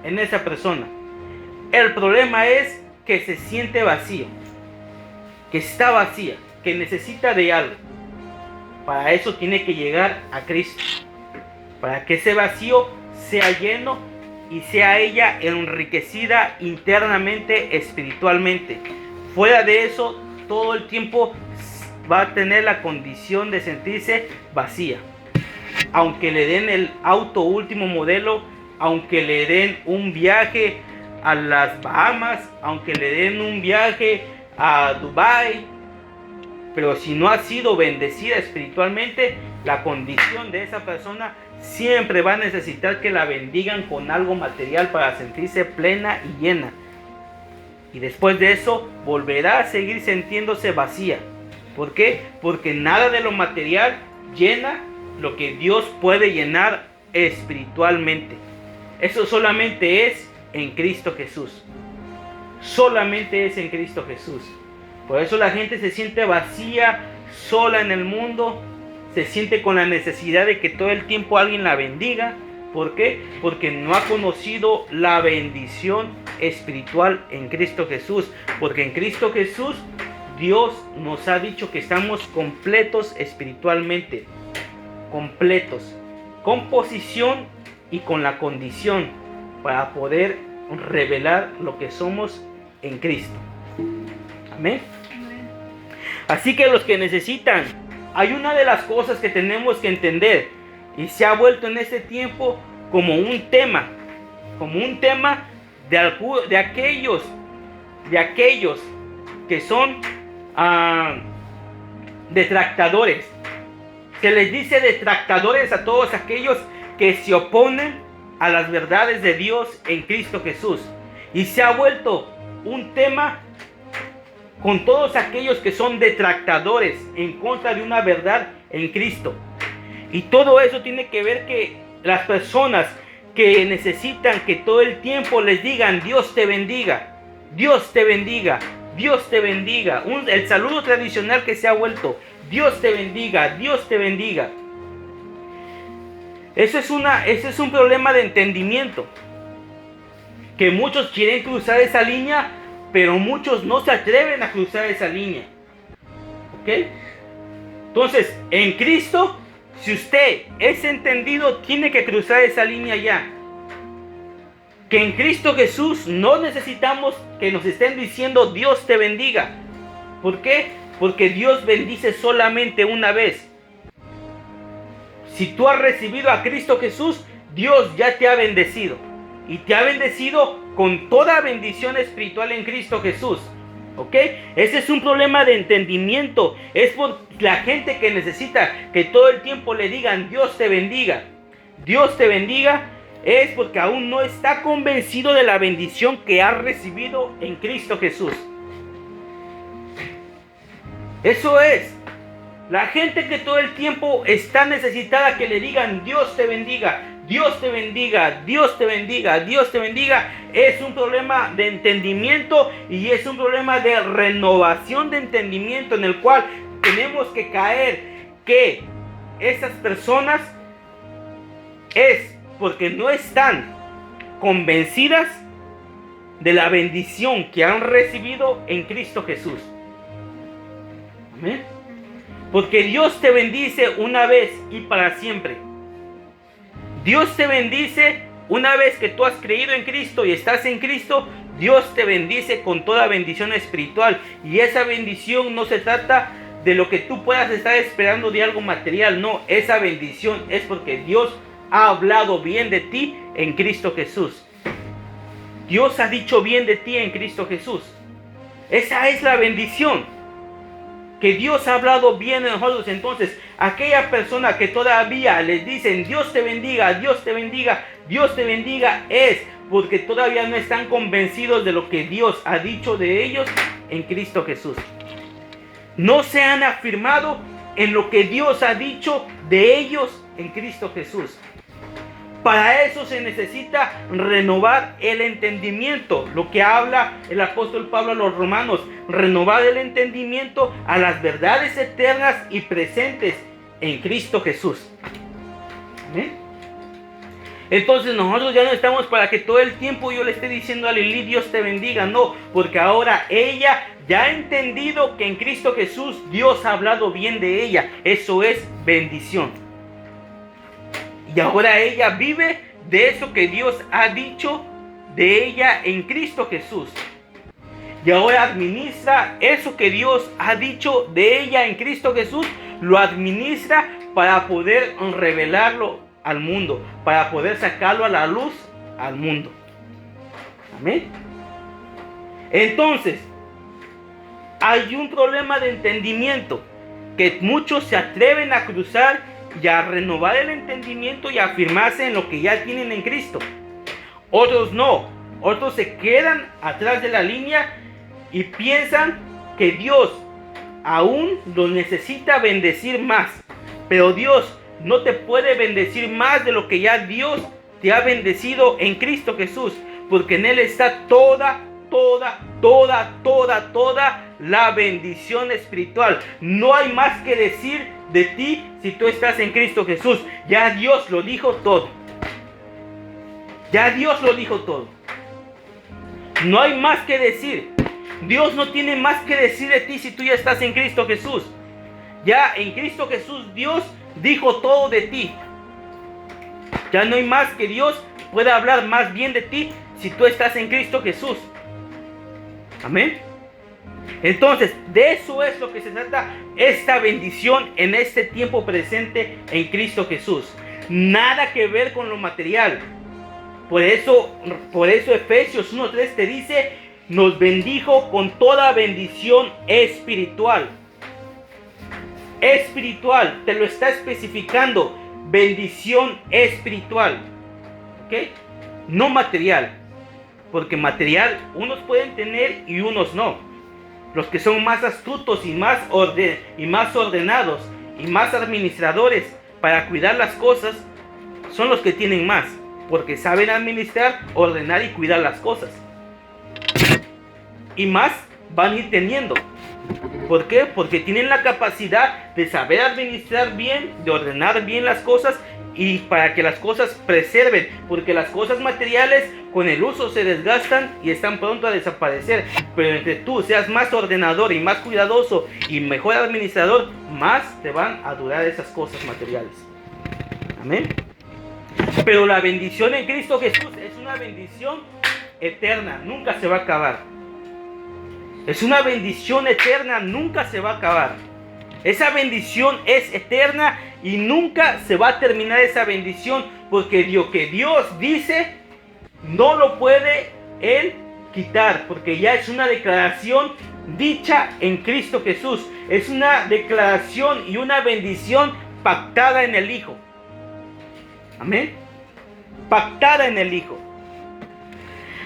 en esa persona. El problema es que se siente vacío, que está vacía, que necesita de algo. Para eso tiene que llegar a Cristo, para que ese vacío sea lleno y sea ella enriquecida internamente, espiritualmente. Fuera de eso, todo el tiempo va a tener la condición de sentirse vacía. Aunque le den el auto último modelo, aunque le den un viaje a las Bahamas, aunque le den un viaje a Dubai, pero si no ha sido bendecida espiritualmente, la condición de esa persona siempre va a necesitar que la bendigan con algo material para sentirse plena y llena. Y después de eso volverá a seguir sintiéndose vacía. ¿Por qué? Porque nada de lo material llena lo que Dios puede llenar espiritualmente. Eso solamente es en Cristo Jesús. Solamente es en Cristo Jesús. Por eso la gente se siente vacía, sola en el mundo. Se siente con la necesidad de que todo el tiempo alguien la bendiga. ¿Por qué? Porque no ha conocido la bendición espiritual en Cristo Jesús. Porque en Cristo Jesús Dios nos ha dicho que estamos completos espiritualmente. Completos. Con posición y con la condición para poder revelar lo que somos en Cristo. Amén. Así que los que necesitan, hay una de las cosas que tenemos que entender y se ha vuelto en este tiempo como un tema de aquellos que son detractadores. Se les dice detractadores a todos aquellos que se oponen a las verdades de Dios en Cristo Jesús. Y se ha vuelto un tema con todos aquellos que son detractadores en contra de una verdad en Cristo. Y todo eso tiene que ver que las personas que necesitan que todo el tiempo les digan Dios te bendiga, Dios te bendiga, Dios te bendiga. El saludo tradicional que se ha vuelto Dios te bendiga, Dios te bendiga. Ese es un problema de entendimiento. Que muchos quieren cruzar esa línea, pero muchos no se atreven a cruzar esa línea. ¿Ok? Entonces, en Cristo, si usted es entendido, tiene que cruzar esa línea ya. Que en Cristo Jesús no necesitamos que nos estén diciendo Dios te bendiga. ¿Por qué? Porque Dios bendice solamente una vez. Si tú has recibido a Cristo Jesús, Dios ya te ha bendecido. Y te ha bendecido con toda bendición espiritual en Cristo Jesús. ¿Ok? Ese es un problema de entendimiento. Es por la gente que necesita que todo el tiempo le digan Dios te bendiga. Dios te bendiga. Es porque aún no está convencido de la bendición que ha recibido en Cristo Jesús. Eso es. La gente que todo el tiempo está necesitada que le digan Dios te bendiga, Dios te bendiga, Dios te bendiga, Dios te bendiga, es un problema de entendimiento y es un problema de renovación de entendimiento en el cual tenemos que caer que esas personas es porque no están convencidas de la bendición que han recibido en Cristo Jesús. Amén. Porque Dios te bendice una vez y para siempre. Dios te bendice una vez que tú has creído en Cristo y estás en Cristo. Dios te bendice con toda bendición espiritual. Y esa bendición no se trata de lo que tú puedas estar esperando de algo material. No, esa bendición es porque Dios ha hablado bien de ti en Cristo Jesús. Dios ha dicho bien de ti en Cristo Jesús. Esa es la bendición. Que Dios ha hablado bien de nosotros. Entonces, aquella persona que todavía les dicen Dios te bendiga, Dios te bendiga, Dios te bendiga, es porque todavía no están convencidos de lo que Dios ha dicho de ellos en Cristo Jesús. No se han afirmado en lo que Dios ha dicho de ellos en Cristo Jesús. Para eso se necesita renovar el entendimiento, lo que habla el apóstol Pablo a los romanos, renovar el entendimiento a las verdades eternas y presentes en Cristo Jesús. ¿Amén? Entonces nosotros ya no estamos para que todo el tiempo yo le esté diciendo a Lili Dios te bendiga, no, porque ahora ella ya ha entendido que en Cristo Jesús Dios ha hablado bien de ella, eso es bendición. Y ahora ella vive de eso que Dios ha dicho de ella en Cristo Jesús. Y ahora administra eso que Dios ha dicho de ella en Cristo Jesús. Lo administra para poder revelarlo al mundo. Para poder sacarlo a la luz al mundo. Amén. Entonces, hay un problema de entendimiento. Que muchos se atreven a cruzar y a renovar el entendimiento y a afirmarse en lo que ya tienen en Cristo. Otros no. Otros se quedan atrás de la línea y piensan que Dios aún los necesita bendecir más. Pero Dios no te puede bendecir más de lo que ya Dios te ha bendecido en Cristo Jesús, porque en Él está toda la bendición espiritual. No hay más que decir de ti si tú estás en Cristo Jesús. Ya Dios lo dijo todo. Ya Dios lo dijo todo. No hay más que decir. Dios no tiene más que decir de ti si tú ya estás en Cristo Jesús. Ya en Cristo Jesús Dios dijo todo de ti. Ya no hay más que Dios pueda hablar más bien de ti si tú estás en Cristo Jesús. Amén. Entonces, de eso es lo que se trata esta bendición en este tiempo presente en Cristo Jesús. Nada que ver con lo material. Por eso Efesios 1:3 te dice, nos bendijo con toda bendición espiritual. Espiritual, te lo está especificando. Bendición espiritual. ¿Ok? No material. Porque material unos pueden tener y unos no. Los que son más astutos y más ordenados y más administradores para cuidar las cosas son los que tienen más, porque saben administrar, ordenar y cuidar las cosas. Y más van a ir teniendo. ¿Por qué? Porque tienen la capacidad de saber administrar bien, de ordenar bien las cosas y para que las cosas preserven, porque las cosas materiales con el uso se desgastan y están pronto a desaparecer. Pero entre tú seas más ordenador y más cuidadoso y mejor administrador, más te van a durar esas cosas materiales. Amén. Pero la bendición en Cristo Jesús es una bendición eterna, nunca se va a acabar. Es una bendición eterna, nunca se va a acabar. Esa bendición es eterna y nunca se va a terminar esa bendición, porque lo que Dios dice no lo puede Él quitar, porque ya es una declaración dicha en Cristo Jesús. Es una declaración y una bendición pactada en el Hijo. Amén. Pactada en el Hijo.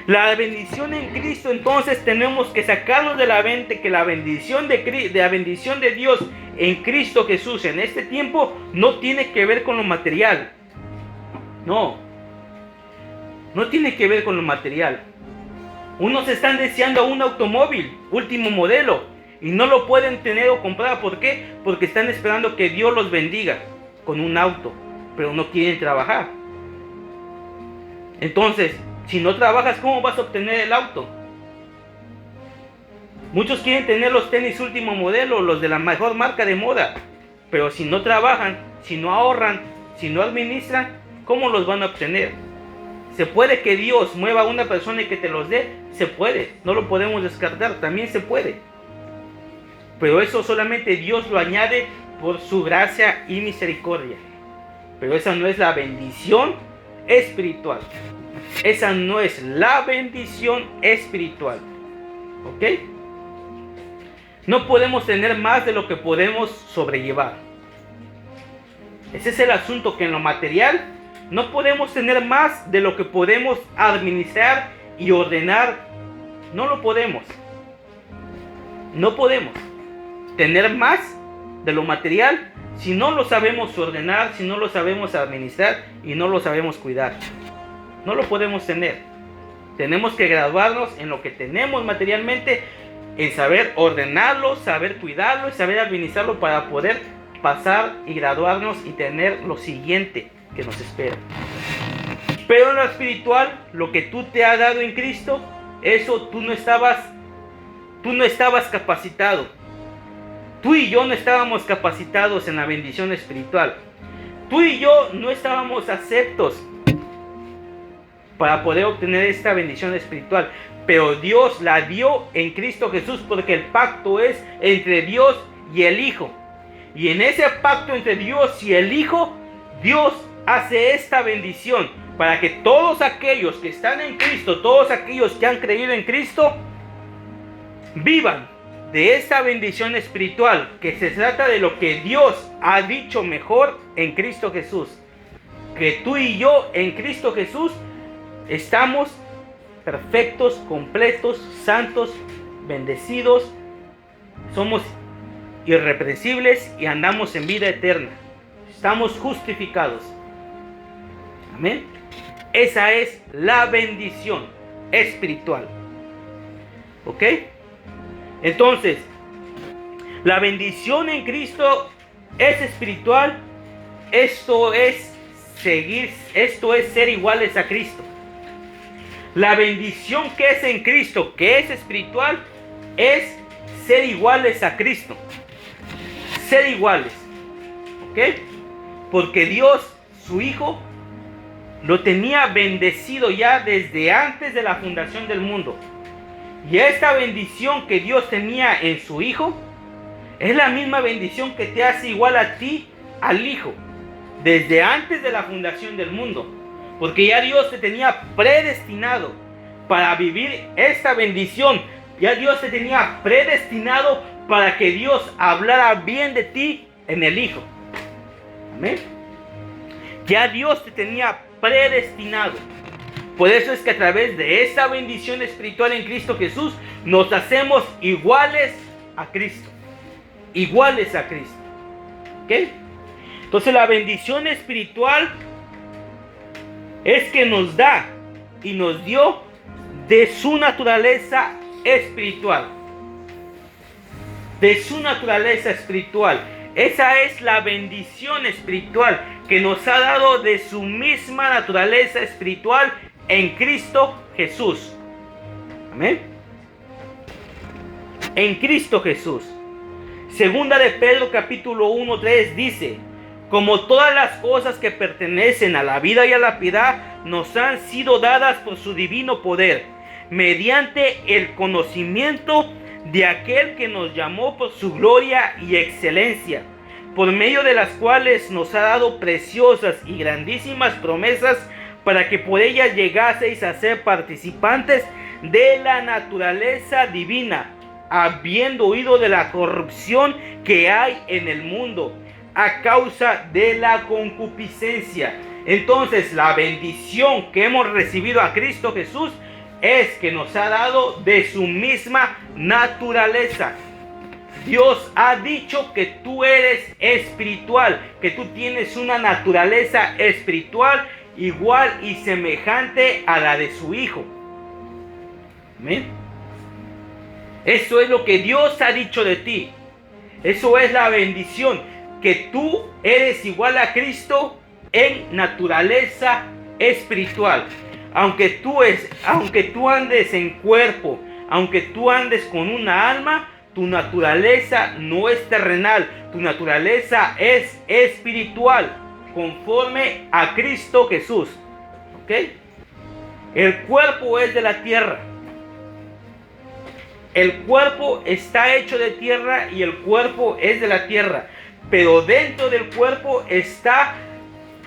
La bendición en Cristo, entonces tenemos que sacarnos de la mente que la bendición de Dios en Cristo Jesús en este tiempo no tiene que ver con lo material. No tiene que ver con lo material. Unos están deseando un automóvil último modelo y no lo pueden tener o comprar. ¿Por qué? Porque están esperando que Dios los bendiga con un auto, pero no quieren trabajar. Entonces, si no trabajas, ¿cómo vas a obtener el auto? Muchos quieren tener los tenis último modelo, los de la mejor marca de moda, pero si no trabajan, si no ahorran, si no administran, ¿cómo los van a obtener? ¿Se puede que Dios mueva a una persona y que te los dé? Se puede, no lo podemos descartar, también se puede. Pero eso solamente Dios lo añade por su gracia y misericordia. Pero esa no es la bendición espiritual. Esa no es la bendición espiritual. ¿Ok? No podemos tener más de lo que podemos sobrellevar. Ese es el asunto, que en lo material no podemos tener más de lo que podemos administrar y ordenar. No lo podemos. No podemos tener más de lo material si no lo sabemos ordenar, si no lo sabemos administrar y no lo sabemos cuidar. No lo podemos tener. Tenemos que graduarnos en lo que tenemos materialmente, en saber ordenarlo, saber cuidarlo y saber administrarlo para poder pasar y graduarnos y tener lo siguiente que nos espera. Pero en lo espiritual, lo que tú te has dado en Cristo, eso tú no estabas capacitado. Tú y yo no estábamos capacitados en la bendición espiritual. Tú y yo no estábamos aceptos para poder obtener esta bendición espiritual, pero Dios la dio en Cristo Jesús, porque el pacto es entre Dios y el Hijo. Y en ese pacto entre Dios y el Hijo, Dios hace esta bendición para que todos aquellos que están en Cristo, todos aquellos que han creído en Cristo, vivan de esta bendición espiritual, que se trata de lo que Dios ha dicho mejor en Cristo Jesús. Que tú y yo en Cristo Jesús estamos perfectos, completos, santos, bendecidos, somos irreprensibles y andamos en vida eterna. Estamos justificados. Amén. Esa es la bendición espiritual. ¿Ok? Entonces, la bendición en Cristo es espiritual. Esto es ser iguales a Cristo. La bendición que es en Cristo, que es espiritual, es ser iguales a Cristo. Ser iguales. ¿Ok? Porque Dios, su Hijo, lo tenía bendecido ya desde antes de la fundación del mundo. Y esta bendición que Dios tenía en su Hijo es la misma bendición que te hace igual a ti, al Hijo, desde antes de la fundación del mundo. Porque ya Dios te tenía predestinado para vivir esta bendición. Ya Dios te tenía predestinado para que Dios hablara bien de ti en el Hijo. Amén. Ya Dios te tenía predestinado. Por eso es que a través de esta bendición espiritual en Cristo Jesús nos hacemos iguales a Cristo. Iguales a Cristo. ¿Ok? Entonces la bendición espiritual es que nos da y nos dio de su naturaleza espiritual. De su naturaleza espiritual. Esa es la bendición espiritual que nos ha dado de su misma naturaleza espiritual en Cristo Jesús. Amén. En Cristo Jesús. Segunda de Pedro capítulo 1:3 dice: como todas las cosas que pertenecen a la vida y a la piedad nos han sido dadas por su divino poder, mediante el conocimiento de aquel que nos llamó por su gloria y excelencia, por medio de las cuales nos ha dado preciosas y grandísimas promesas, para que por ellas llegaseis a ser participantes de la naturaleza divina, habiendo huido de la corrupción que hay en el mundo, a causa de la concupiscencia. Entonces, la bendición que hemos recibido a Cristo Jesús es que nos ha dado de su misma naturaleza. Dios ha dicho que tú eres espiritual, que tú tienes una naturaleza espiritual igual y semejante a la de su Hijo. Amén. Eso es lo que Dios ha dicho de ti. Eso es la bendición, que tú eres igual a Cristo en naturaleza espiritual. Aunque tú andes en cuerpo, aunque tú andes con una alma, tu naturaleza no es terrenal, tu naturaleza es espiritual, conforme a Cristo Jesús. ¿Ok? El cuerpo es de la tierra. El cuerpo está hecho de tierra y el cuerpo es de la tierra. Pero dentro del cuerpo está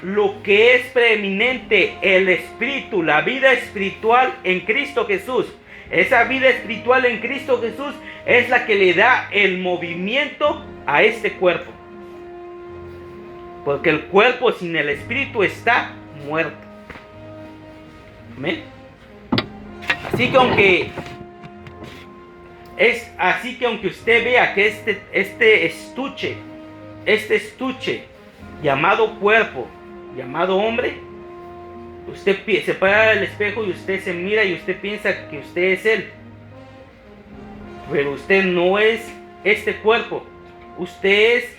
lo que es preeminente, el espíritu, la vida espiritual en Cristo Jesús. Esa vida espiritual en Cristo Jesús es la que le da el movimiento a este cuerpo. Porque el cuerpo sin el espíritu está muerto. ¿Amén? Así que aunque usted vea que este estuche llamado cuerpo, llamado hombre, usted se para al espejo y usted se mira y usted piensa que usted es él. Pero usted no es este cuerpo. Usted es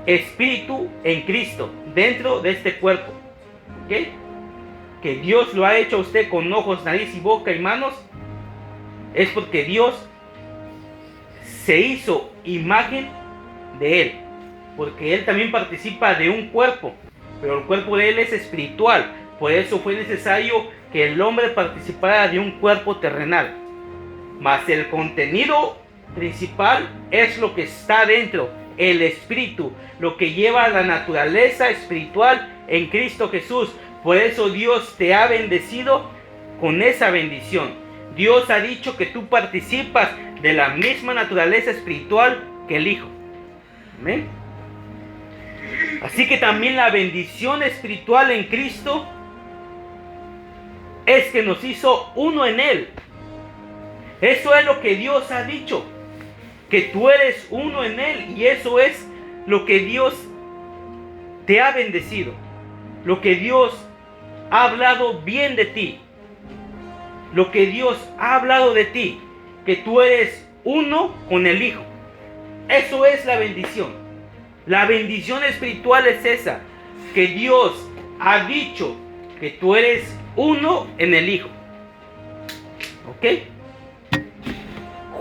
espíritu en Cristo, dentro de este cuerpo. ¿Ok? Que Dios lo ha hecho a usted con ojos, nariz y boca y manos. Es porque Dios se hizo imagen de Él. Porque Él también participa de un cuerpo. Pero el cuerpo de Él es espiritual. Por eso fue necesario que el hombre participara de un cuerpo terrenal. Mas el contenido principal es lo que está dentro, el espíritu, lo que lleva a la naturaleza espiritual en Cristo Jesús. Por eso Dios te ha bendecido con esa bendición. Dios ha dicho que tú participas de la misma naturaleza espiritual que el Hijo. Amén. Así que también la bendición espiritual en Cristo es que nos hizo uno en Él. Eso es lo que Dios ha dicho, que tú eres uno en Él, y eso es lo que Dios te ha bendecido, lo que Dios ha hablado bien de ti. Lo que Dios ha hablado de ti, que tú eres uno con el Hijo. Eso es la bendición. La bendición espiritual es esa, que Dios ha dicho que tú eres uno en el Hijo. ¿Ok?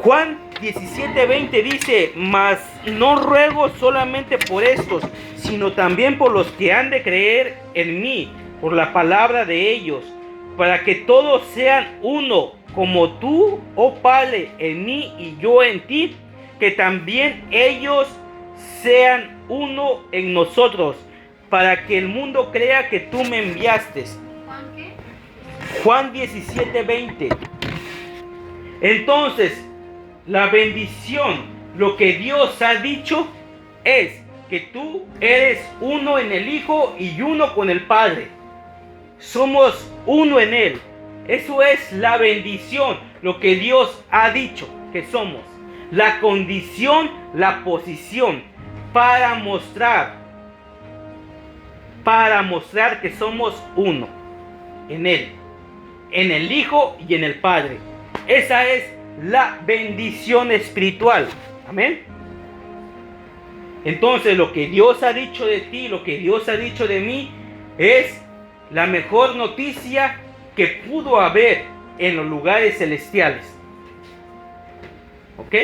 Juan 17:20 dice: mas no ruego solamente por estos, sino también por los que han de creer en mí, por la palabra de ellos, para que todos sean uno, como tú, oh Padre, en mí y yo en ti, que también ellos sean uno en nosotros, para que el mundo crea que tú me enviaste. ¿Juan qué? Juan 17:20. Entonces, la bendición, lo que Dios ha dicho es que tú eres uno en el Hijo y uno con el Padre. Somos uno en Él. Eso es la bendición, lo que Dios ha dicho que somos. La condición, la posición para mostrar que somos uno en Él, en el Hijo y en el Padre. Esa es la bendición espiritual. Amén. Entonces, lo que Dios ha dicho de ti, lo que Dios ha dicho de mí, es la mejor noticia que pudo haber en los lugares celestiales. ¿Ok?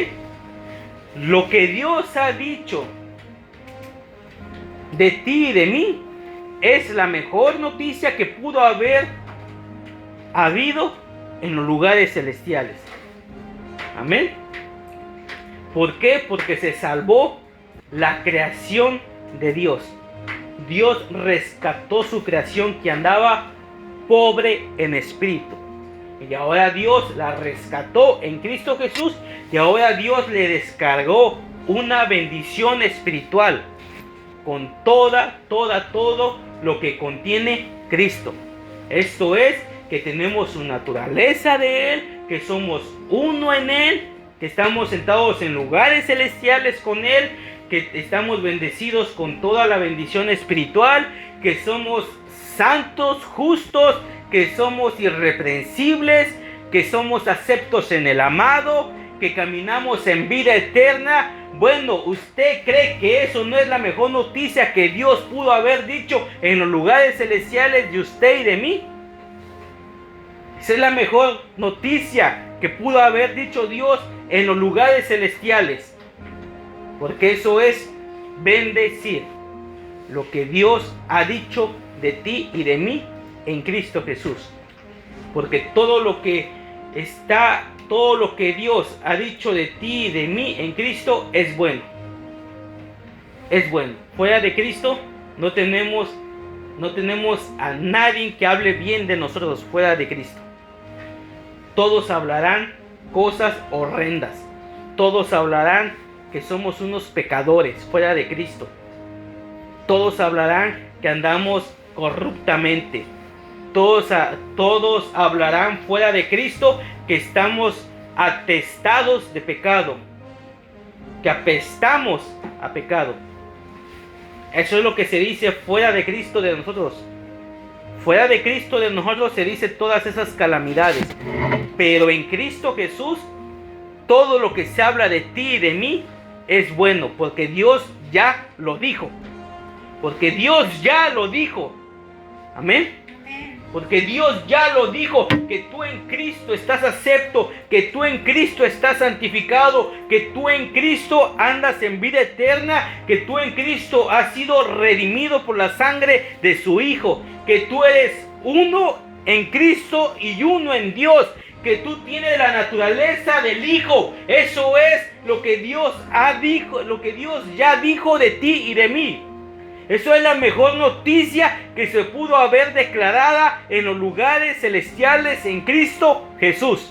Lo que Dios ha dicho de ti y de mí es la mejor noticia que pudo haber habido en los lugares celestiales. Amén. ¿Por qué? Porque se salvó la creación de Dios. Dios rescató su creación que andaba pobre en espíritu. Y ahora Dios la rescató en Cristo Jesús. Y ahora Dios le descargó una bendición espiritual con todo lo que contiene Cristo. Esto es que tenemos su naturaleza de Él, que somos uno en Él, que estamos sentados en lugares celestiales con Él, que estamos bendecidos con toda la bendición espiritual, que somos santos, justos, que somos irreprensibles, que somos aceptos en el amado, que caminamos en vida eterna. Bueno, ¿usted cree que eso no es la mejor noticia que Dios pudo haber dicho en los lugares celestiales de usted y de mí? Esa es la mejor noticia que pudo haber dicho Dios en los lugares celestiales. Porque eso es bendecir lo que Dios ha dicho de ti y de mí en Cristo Jesús. Porque todo lo que Dios ha dicho de ti y de mí en Cristo es bueno. Es bueno. Fuera de Cristo no tenemos a nadie que hable bien de nosotros fuera de Cristo. Todos hablarán cosas horrendas. Todos hablarán que somos unos pecadores fuera de Cristo. Todos hablarán que andamos corruptamente. Todos hablarán fuera de Cristo que estamos atestados de pecado, que apestamos a pecado. Eso es lo que se dice fuera de Cristo de nosotros. Fuera de Cristo de nosotros se dice todas esas calamidades. Pero en Cristo Jesús, todo lo que se habla de ti y de mí es bueno, porque Dios ya lo dijo. Porque Dios ya lo dijo. Amén. Porque Dios ya lo dijo, que tú en Cristo estás acepto, que tú en Cristo estás santificado, que tú en Cristo andas en vida eterna, que tú en Cristo has sido redimido por la sangre de su Hijo, que tú eres uno en Cristo y uno en Dios, que tú tienes la naturaleza del Hijo. Eso es lo que Dios lo que Dios ya dijo de ti y de mí. Eso es la mejor noticia que se pudo haber declarada en los lugares celestiales en Cristo Jesús.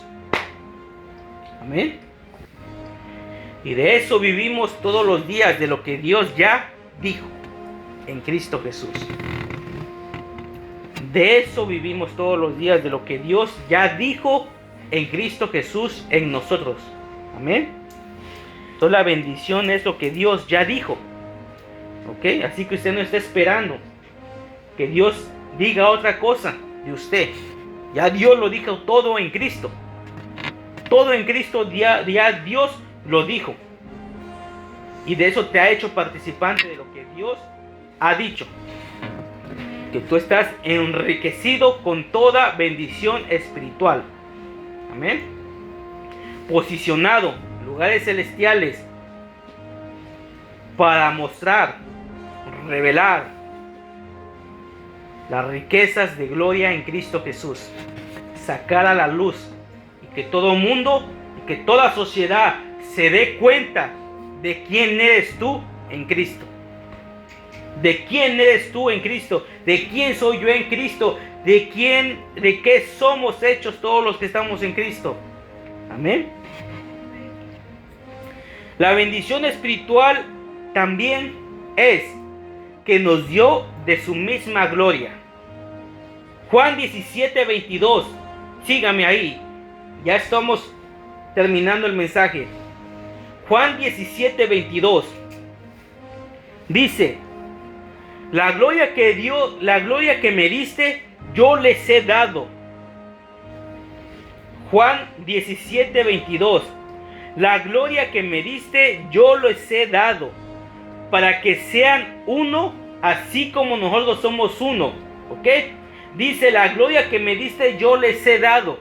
Amén. Y de eso vivimos todos los días, de lo que Dios ya dijo en Cristo Jesús. De eso vivimos todos los días, de lo que Dios ya dijo en Cristo Jesús en nosotros. Amén. Entonces la bendición es lo que Dios ya dijo. ¿Ok? Así que usted no está esperando que Dios diga otra cosa de usted. Ya Dios lo dijo todo en Cristo. Todo en Cristo ya Dios lo dijo. Y de eso te ha hecho participante de lo que Dios ha dicho. Que tú estás enriquecido con toda bendición espiritual. Amén. Posicionado en lugares celestiales para mostrar, revelar las riquezas de gloria en Cristo Jesús. Sacar a la luz y que todo mundo y que toda sociedad se dé cuenta de quién eres tú en Cristo. ¿De quién eres tú en Cristo? ¿De quién soy yo en Cristo? ¿De qué somos hechos todos los que estamos en Cristo? Amén. La bendición espiritual también es que nos dio de su misma gloria. Juan 17:22. Sígame ahí. Ya estamos terminando el mensaje. Juan 17:22. Dice: la gloria que me diste, yo les he dado. Juan 17:22. La gloria que me diste, yo les he dado, para que sean uno, así como nosotros somos uno. ¿Ok? Dice, la gloria que me diste, yo les he dado.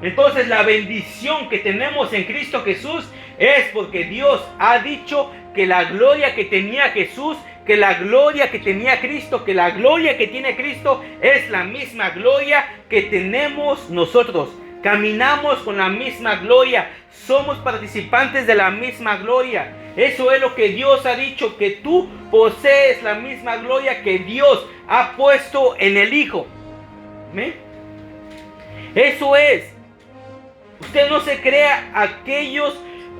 Entonces la bendición que tenemos en Cristo Jesús es porque Dios ha dicho que la gloria que tenía Jesús, que la gloria que tenía Cristo, que la gloria que tiene Cristo es la misma gloria que tenemos nosotros. Caminamos con la misma gloria, somos participantes de la misma gloria. Eso es lo que Dios ha dicho, que tú posees la misma gloria que Dios ha puesto en el Hijo. ¿Me? Eso es. Usted no se crea aquellas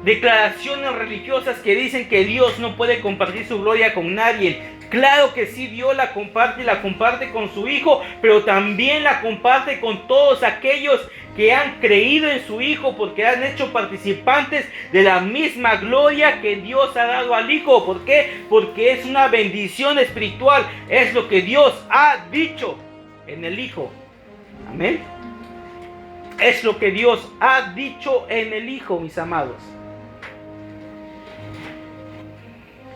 declaraciones religiosas que dicen que Dios no puede compartir su gloria con nadie. Claro que sí, Dios la comparte y la comparte con su Hijo, pero también la comparte con todos aquellos que han creído en su Hijo, porque han hecho participantes de la misma gloria que Dios ha dado al Hijo. ¿Por qué? Porque es una bendición espiritual, es lo que Dios ha dicho en el Hijo. Amén. Es lo que Dios ha dicho en el Hijo, mis amados.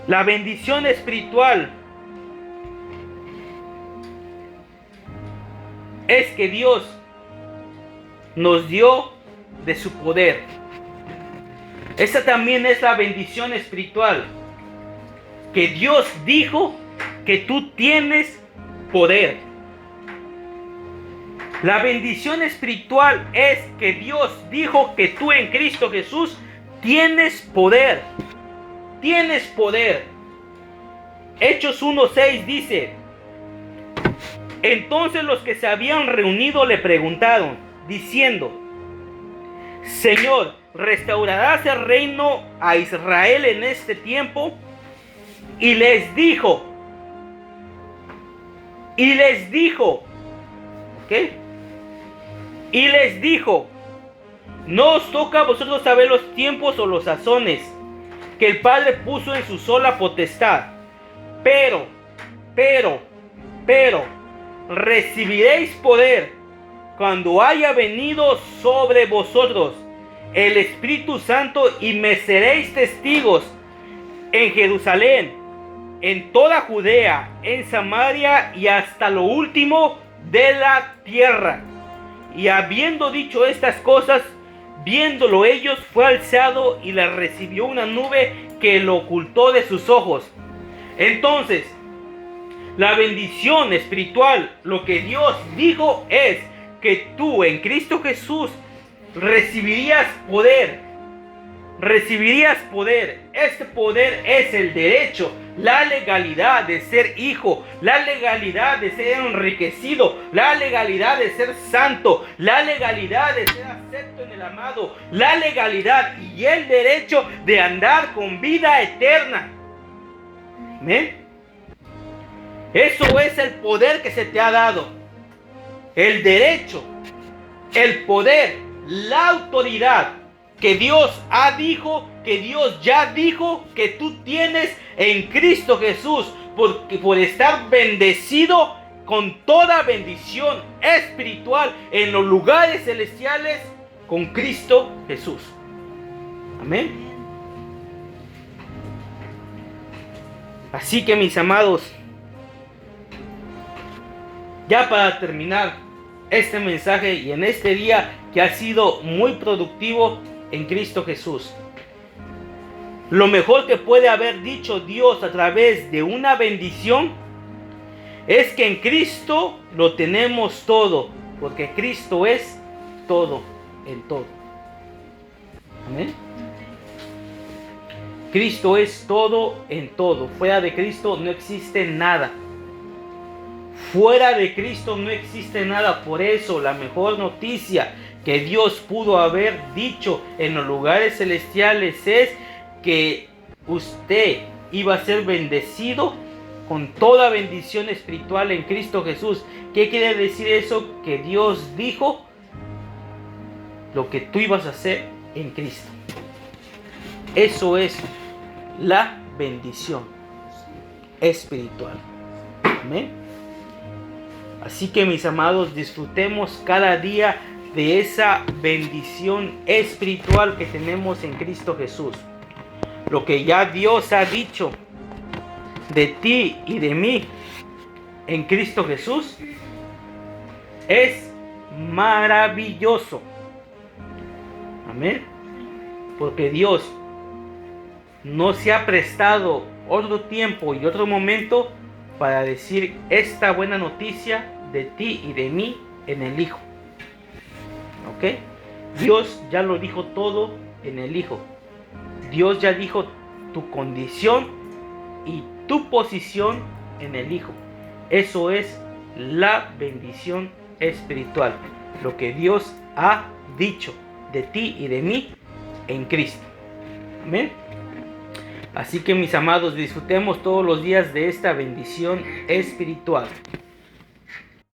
La bendición espiritual es que Dios nos dio de su poder. Esa también es la bendición espiritual. Que Dios dijo que tú tienes poder. La bendición espiritual es que Dios dijo que tú en Cristo Jesús tienes poder. Tienes poder. Hechos 1:6 dice: entonces los que se habían reunido le preguntaron, diciendo: Señor, ¿restaurarás el reino a Israel en este tiempo? Y les dijo, ¿ok? Y les dijo: no os toca a vosotros saber los tiempos o los sazones que el Padre puso en su sola potestad, pero recibiréis poder cuando haya venido sobre vosotros el Espíritu Santo, y me seréis testigos en Jerusalén, en toda Judea, en Samaria y hasta lo último de la tierra. Y habiendo dicho estas cosas, viéndolo ellos, fue alzado y le recibió una nube que lo ocultó de sus ojos. Entonces, la bendición espiritual, lo que Dios dijo es que tú en Cristo Jesús recibirías poder. Recibirías poder. Este poder es el derecho, la legalidad de ser hijo, la legalidad de ser enriquecido, la legalidad de ser santo, la legalidad de ser acepto en el amado, la legalidad y el derecho de andar con vida eterna. ¿Amén? Eso es el poder que se te ha dado. El derecho, el poder, la autoridad que Dios ha dicho, que Dios ya dijo que tú tienes en Cristo Jesús, porque por estar bendecido con toda bendición espiritual en los lugares celestiales con Cristo Jesús. Amén. Así que, mis amados, ya para terminar este mensaje y en este día que ha sido muy productivo en Cristo Jesús, lo mejor que puede haber dicho Dios a través de una bendición es que en Cristo lo tenemos todo, porque Cristo es todo en todo. Amén. Cristo es todo en todo. Fuera de Cristo no existe nada. Fuera de Cristo no existe nada. Por eso la mejor noticia que Dios pudo haber dicho en los lugares celestiales es que usted iba a ser bendecido con toda bendición espiritual en Cristo Jesús. ¿Qué quiere decir eso? Que Dios dijo lo que tú ibas a hacer en Cristo. Eso es la bendición espiritual. Amén. Así que, mis amados, disfrutemos cada día de esa bendición espiritual que tenemos en Cristo Jesús. Lo que ya Dios ha dicho de ti y de mí en Cristo Jesús es maravilloso. Amén. Porque Dios no se ha prestado otro tiempo y otro momento para decir esta buena noticia de ti y de mí en el Hijo. ¿Ok? Dios ya lo dijo todo en el Hijo. Dios ya dijo tu condición y tu posición en el Hijo. Eso es la bendición espiritual. Lo que Dios ha dicho de ti y de mí en Cristo. Amén. Así que, mis amados, disfrutemos todos los días de esta bendición espiritual.